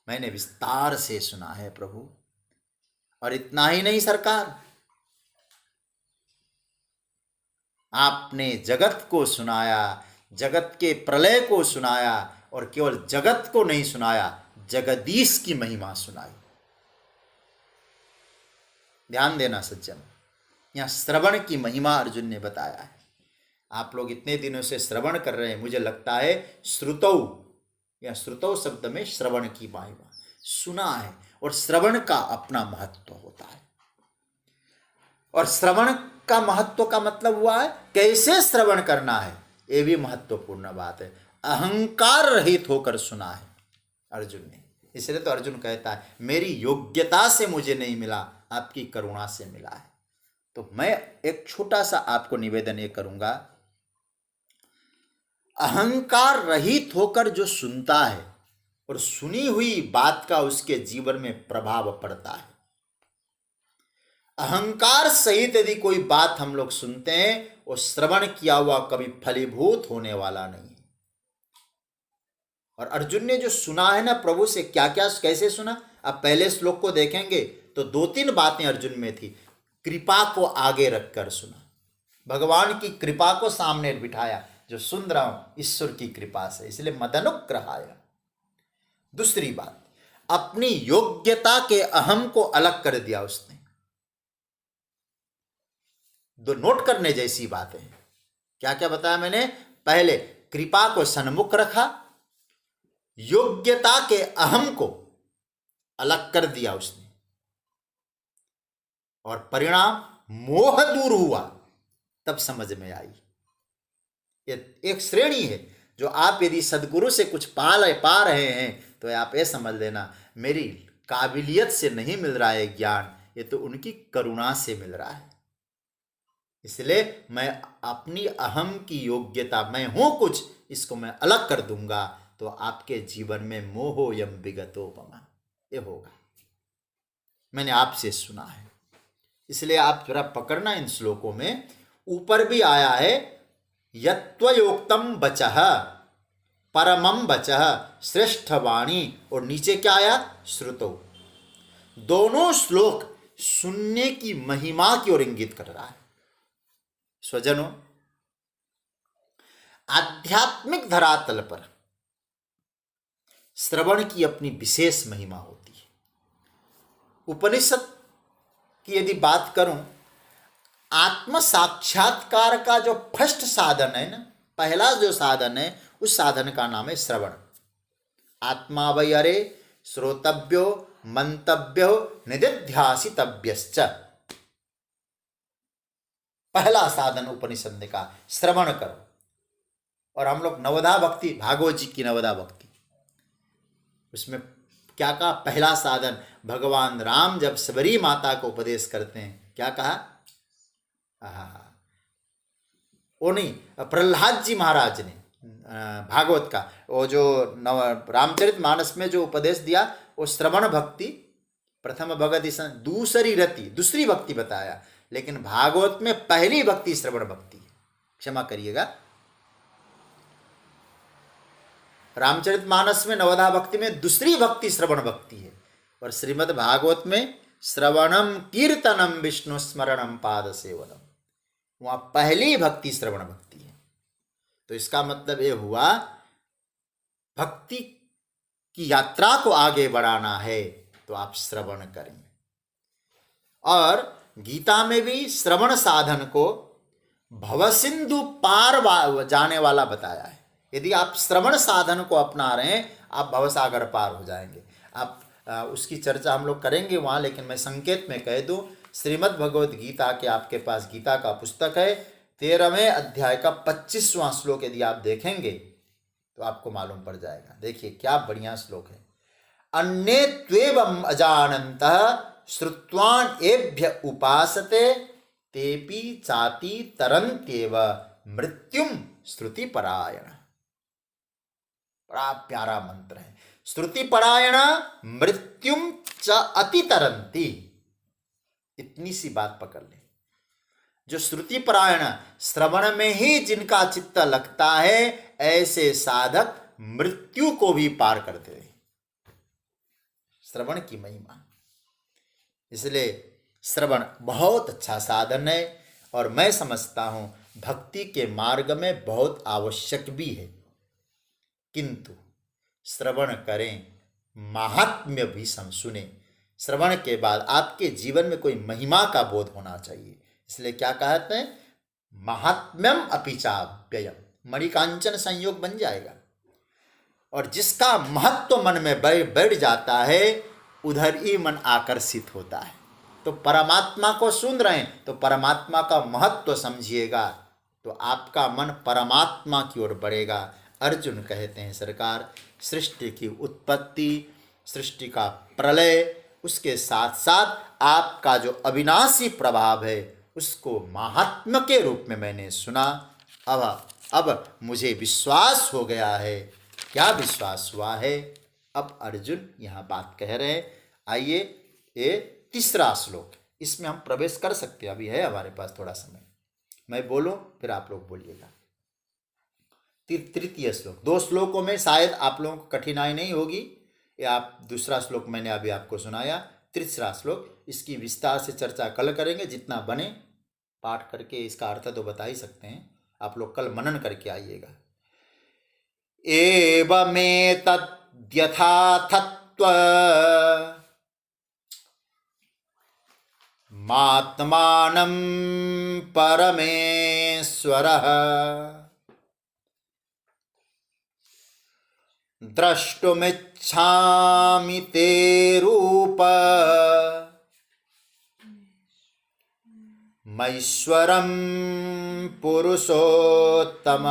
मैंने विस्तार से सुना है प्रभु। और इतना ही नहीं सरकार, आपने जगत को सुनाया, जगत के प्रलय को सुनाया, और केवल जगत को नहीं सुनाया, जगदीश की महिमा सुनाई। ध्यान देना सज्जन, यहाँ श्रवण की महिमा अर्जुन ने बताया है। आप लोग इतने दिनों से श्रवण कर रहे हैं, मुझे लगता है श्रुतौ, या श्रुतौ शब्द में श्रवण की महिमा, सुना है। और श्रवण का अपना महत्व होता है, और श्रवण का महत्व का मतलब हुआ है कैसे श्रवण करना है, ये भी महत्वपूर्ण बात है। अहंकार रहित होकर सुना है अर्जुन ने। इसलिए तो अर्जुन कहता है मेरी योग्यता से मुझे नहीं मिला, आपकी करुणा से मिला है। तो मैं एक छोटा सा आपको निवेदन ये करूंगा, अहंकार रहित होकर जो सुनता है और सुनी हुई बात का उसके जीवन में प्रभाव पड़ता है। अहंकार सहित यदि कोई बात हम लोग सुनते हैं, वो श्रवण किया हुआ कभी फलीभूत होने वाला नहीं है। और अर्जुन ने जो सुना है ना प्रभु से, क्या क्या कैसे सुना, अब पहले श्लोक को देखेंगे तो 2-3 बातें अर्जुन में थी। कृपा को आगे रखकर सुना, भगवान की कृपा को सामने बिठाया, जो सुन रहा हूं ईश्वर की कृपा से, इसलिए मदनुग्रहाय। दूसरी बात, अपनी योग्यता के अहम को अलग कर दिया उसने। दो नोट करने जैसी बातें हैं। क्या क्या बताया मैंने? पहले कृपा को सन्मुख रखा, योग्यता के अहम को अलग कर दिया उसने, और परिणाम मोह दूर हुआ, तब समझ में आई। ये एक श्रेणी है जो आप यदि सदगुरु से कुछ पा रहे हैं तो आप ये समझ लेना मेरी काबिलियत से नहीं मिल रहा है ज्ञान, ये तो उनकी करुणा से मिल रहा है। इसलिए मैं अपनी अहम की योग्यता, मैं हूं कुछ, इसको मैं अलग कर दूंगा, तो आपके जीवन में मोहोयम विगतोपमा, ये होगा। मैंने आपसे सुना है, इसलिए आप जरा पकड़ना इन श्लोकों में। ऊपर भी आया है यत्त्वयोक्तम वचः परमम वचः श्रेष्ठ वाणी, और नीचे क्या आया? श्रुतौ। दोनों श्लोक सुनने की महिमा की ओर इंगित कर रहा है। स्वजनों, आध्यात्मिक धरातल पर श्रवण की अपनी विशेष महिमा होती है। उपनिषद की यदि बात करूं, आत्म साक्षात्कार का जो फर्स्ट साधन है ना, पहला जो साधन है, उस साधन का नाम है श्रवण। आत्मा वै अरे श्रोतव्यो मंतव्यो निदिध्यासितव्यश्च, पहला साधन उपनिषद ने कहा श्रवण करो। और हम लोग नवधा भक्ति, भागवत जी की नवधा भक्ति, उसमें क्या कहा? पहला साधन, भगवान राम जब सबरी माता को उपदेश करते हैं, क्या कहा? वो नहीं, प्रहलाद जी महाराज ने भागवत का वो जो रामचरित मानस में जो उपदेश दिया, वो श्रवण भक्ति प्रथम भगति दूसरी रति, दूसरी भक्ति बताया, लेकिन भागवत में पहली भक्ति श्रवण भक्ति है। क्षमा करिएगा, रामचरितमानस में नवधा भक्ति में दूसरी भक्ति श्रवण भक्ति है, और श्रीमद् भागवत में श्रवणम कीर्तनम विष्णु स्मरणम पाद सेवनम, वहां पहली भक्ति श्रवण भक्ति है। तो इसका मतलब ये हुआ भक्ति की यात्रा को आगे बढ़ाना है तो आप श्रवण करें। और गीता में भी श्रवण साधन को भवसिंधु पार जाने वाला बताया है। यदि आप श्रवण साधन को अपना रहे हैं, आप भवसागर पार हो जाएंगे। आप उसकी चर्चा हम लोग करेंगे वहाँ, लेकिन मैं संकेत में कह दूँ, श्रीमद् भगवत गीता के आपके पास गीता का पुस्तक है, 13वें अध्याय का 25वां श्लोक यदि आप देखेंगे तो आपको मालूम पड़ जाएगा। देखिए क्या बढ़िया श्लोक है। अन्ये त्वेवम अजानन्तः श्रुत्वान एभ्य उपासते तेपि चाति तरन्त्येव मृत्युम श्रुति परायण। बड़ा प्यारा मंत्र है। श्रुति परायण मृत्युम च अति तरंती। इतनी सी बात पकड़ ले, जो श्रुति परायण श्रवण में ही जिनका चित्त लगता है, ऐसे साधक मृत्यु को भी पार करते हैं। श्रवण की महिमा, इसलिए श्रवण बहुत अच्छा साधन है, और मैं समझता हूं भक्ति के मार्ग में बहुत आवश्यक भी है। किंतु श्रवण करें, महात्म्य भी सुने। श्रवण के बाद आपके जीवन में कोई महिमा का बोध होना चाहिए। इसलिए क्या कहते हैं, महात्म्यम अपिचाव्ययम, मणिकांचन संयोग बन जाएगा। और जिसका महत्व मन में बैठ जाता है, उधर ही मन आकर्षित होता है। तो परमात्मा को सुन रहे हैं तो परमात्मा का महत्व समझिएगा, तो आपका मन परमात्मा की ओर बढ़ेगा। अर्जुन कहते हैं, सरकार, सृष्टि की उत्पत्ति, सृष्टि का प्रलय, उसके साथ साथ आपका जो अविनाशी प्रभाव है, उसको महात्म्य के रूप में मैंने सुना। अब मुझे विश्वास हो गया है। क्या विश्वास हुआ है? अब अर्जुन यहाँ बात कह रहे हैं। आइए, ये तीसरा श्लोक, इसमें हम प्रवेश कर सकते हैं। अभी है हमारे पास थोड़ा समय, मैं बोलूं फिर आप लोग बोलिएगा। तृतीय श्लोक, 2 श्लोकों में शायद आप लोगों को कठिनाई नहीं होगी। ये आप दूसरा श्लोक मैंने अभी आपको सुनाया। तीसरा श्लोक, इसकी विस्तार से चर्चा कल करेंगे। जितना बने पाठ करके इसका अर्थ तो बता ही सकते हैं। आप लोग कल मनन करके आइएगा। एवमेतद्यथाथत्व मात्मानं परमेश्वरः द्रष्टुमिच्छामि ते रूप मैश्वरं पुरुषोत्तम।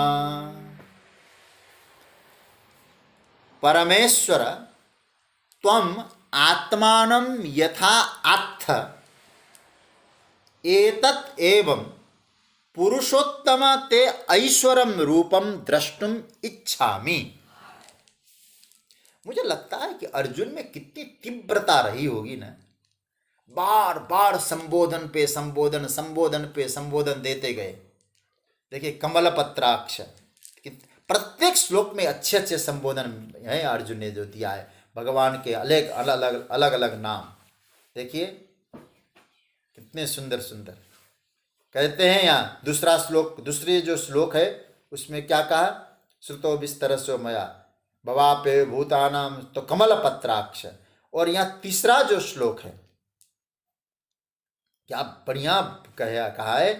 परमेश्वर, त्वं आत्मानं यथा आत्थ एतत् एवं पुरुषोत्तम ते ऐश्वरम रूपम द्रष्टुम इच्छामि। मुझे लगता है कि अर्जुन में कितनी तीव्रता रही होगी ना। बार बार संबोधन पे संबोधन, संबोधन पे संबोधन देते गए। देखिए, कमल पत्राक्ष, प्रत्येक श्लोक में अच्छे अच्छे संबोधन है अर्जुन ने जो दिया है। भगवान के अलग अलग नाम देखिए कितने सुंदर सुंदर। कहते हैं यहाँ दूसरा श्लोक, दूसरी जो श्लोक है उसमें क्या कहा, श्रुतो विस्तरसो मया भवापे भूतानाम, तो कमल पत्राक्ष। और यहाँ तीसरा जो श्लोक है, क्या बढ़िया कहा है।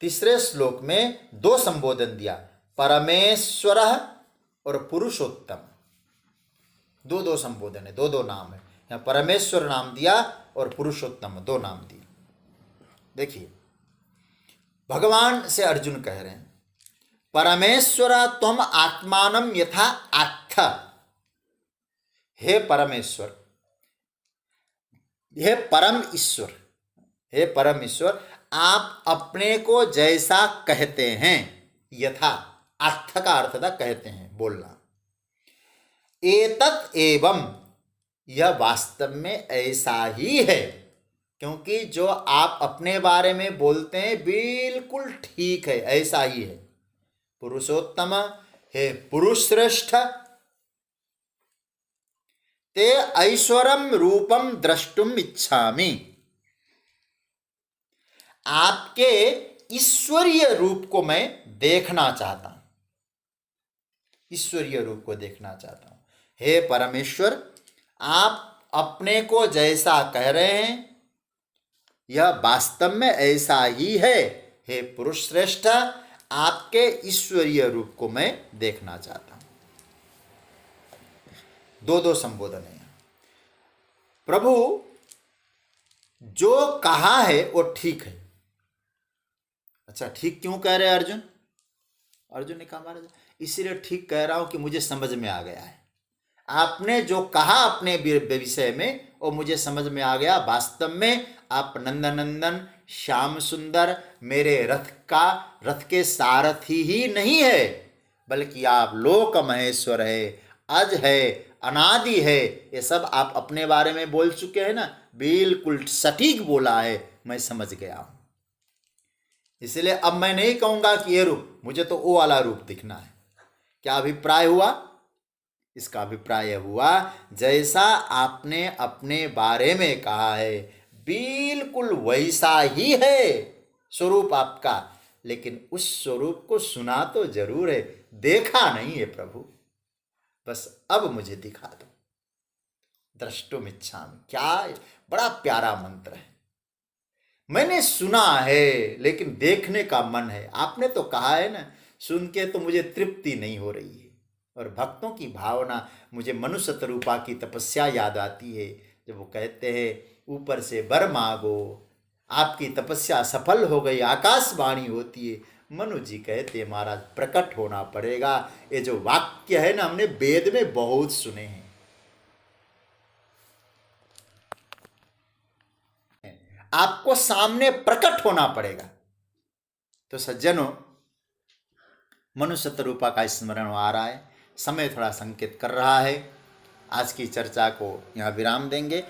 तीसरे श्लोक में 2 संबोधन दिया, परमेश्वर और पुरुषोत्तम। 2 संबोधन है, 2 नाम है। यहाँ परमेश्वर नाम दिया और पुरुषोत्तम 2 नाम दिए। देखिए, भगवान से अर्जुन कह रहे हैं, परमेश्वर त्वम आत्मानं यथा आत्थ। हे परमेश्वर, हे परम ईश्वर, हे परम ईश्वर, आप अपने को जैसा कहते हैं, यथा, आत्थ का अर्थ था कहते हैं, बोलना। एतत् एवं, यह वास्तव में ऐसा ही है, क्योंकि जो आप अपने बारे में बोलते हैं बिल्कुल ठीक है, ऐसा ही है। पुरुषोत्तम, हे पुरुष श्रेष्ठ, ते ऐश्वरम रूपम द्रष्टुम इच्छामि। आपके ईश्वरीय रूप को मैं देखना चाहता हूं, ईश्वरीय रूप को देखना चाहता हूं। हे परमेश्वर, आप अपने को जैसा कह रहे हैं यह वास्तव में ऐसा ही है। हे पुरुष श्रेष्ठ, आपके ईश्वरीय रूप को मैं देखना चाहता हूं। दो दो संबोधन है। प्रभु, जो कहा है वो ठीक है। अच्छा, ठीक क्यों कह रहे हैं अर्जुन? अर्जुन ने कहा महाराज इसीलिए ठीक कह रहा हूं कि मुझे समझ में आ गया है। आपने जो कहा अपने विषय में वो मुझे समझ में आ गया। वास्तव में आप नंदनंदन श्याम सुंदर मेरे रथ के सारथी ही नहीं है, बल्कि आप लोक महेश्वर है, अज है, अनादि है। ये सब आप अपने बारे में बोल चुके हैं ना, बिल्कुल सटीक बोला है, मैं समझ गया हूं। इसलिए अब मैं नहीं कहूंगा कि ये रूप, मुझे तो वो वाला रूप दिखना है। क्या अभिप्राय हुआ? इसका अभिप्राय हुआ जैसा आपने अपने बारे में कहा है बिल्कुल वैसा ही है स्वरूप आपका, लेकिन उस स्वरूप को सुना तो जरूर है, देखा नहीं है प्रभु। बस अब मुझे दिखा दो। द्रष्टुम इच्छामि, क्या बड़ा प्यारा मंत्र है। मैंने सुना है लेकिन देखने का मन है। आपने तो कहा है ना, सुन के तो मुझे तृप्ति नहीं हो रही है। और भक्तों की भावना, मुझे मनुष्य रूपा की तपस्या याद आती है, जब वो कहते हैं ऊपर से वर मांगो, आपकी तपस्या सफल हो गई, आकाशवाणी होती है। मनु जी कहते हैं महाराज प्रकट होना पड़ेगा। ये जो वाक्य है ना, हमने वेद में बहुत सुने हैं। आपको सामने प्रकट होना पड़ेगा। तो सज्जनों, मनुष्य रूपा का स्मरण आ रहा है, समय थोड़ा संकेत कर रहा है। आज की चर्चा को यहाँ विराम देंगे।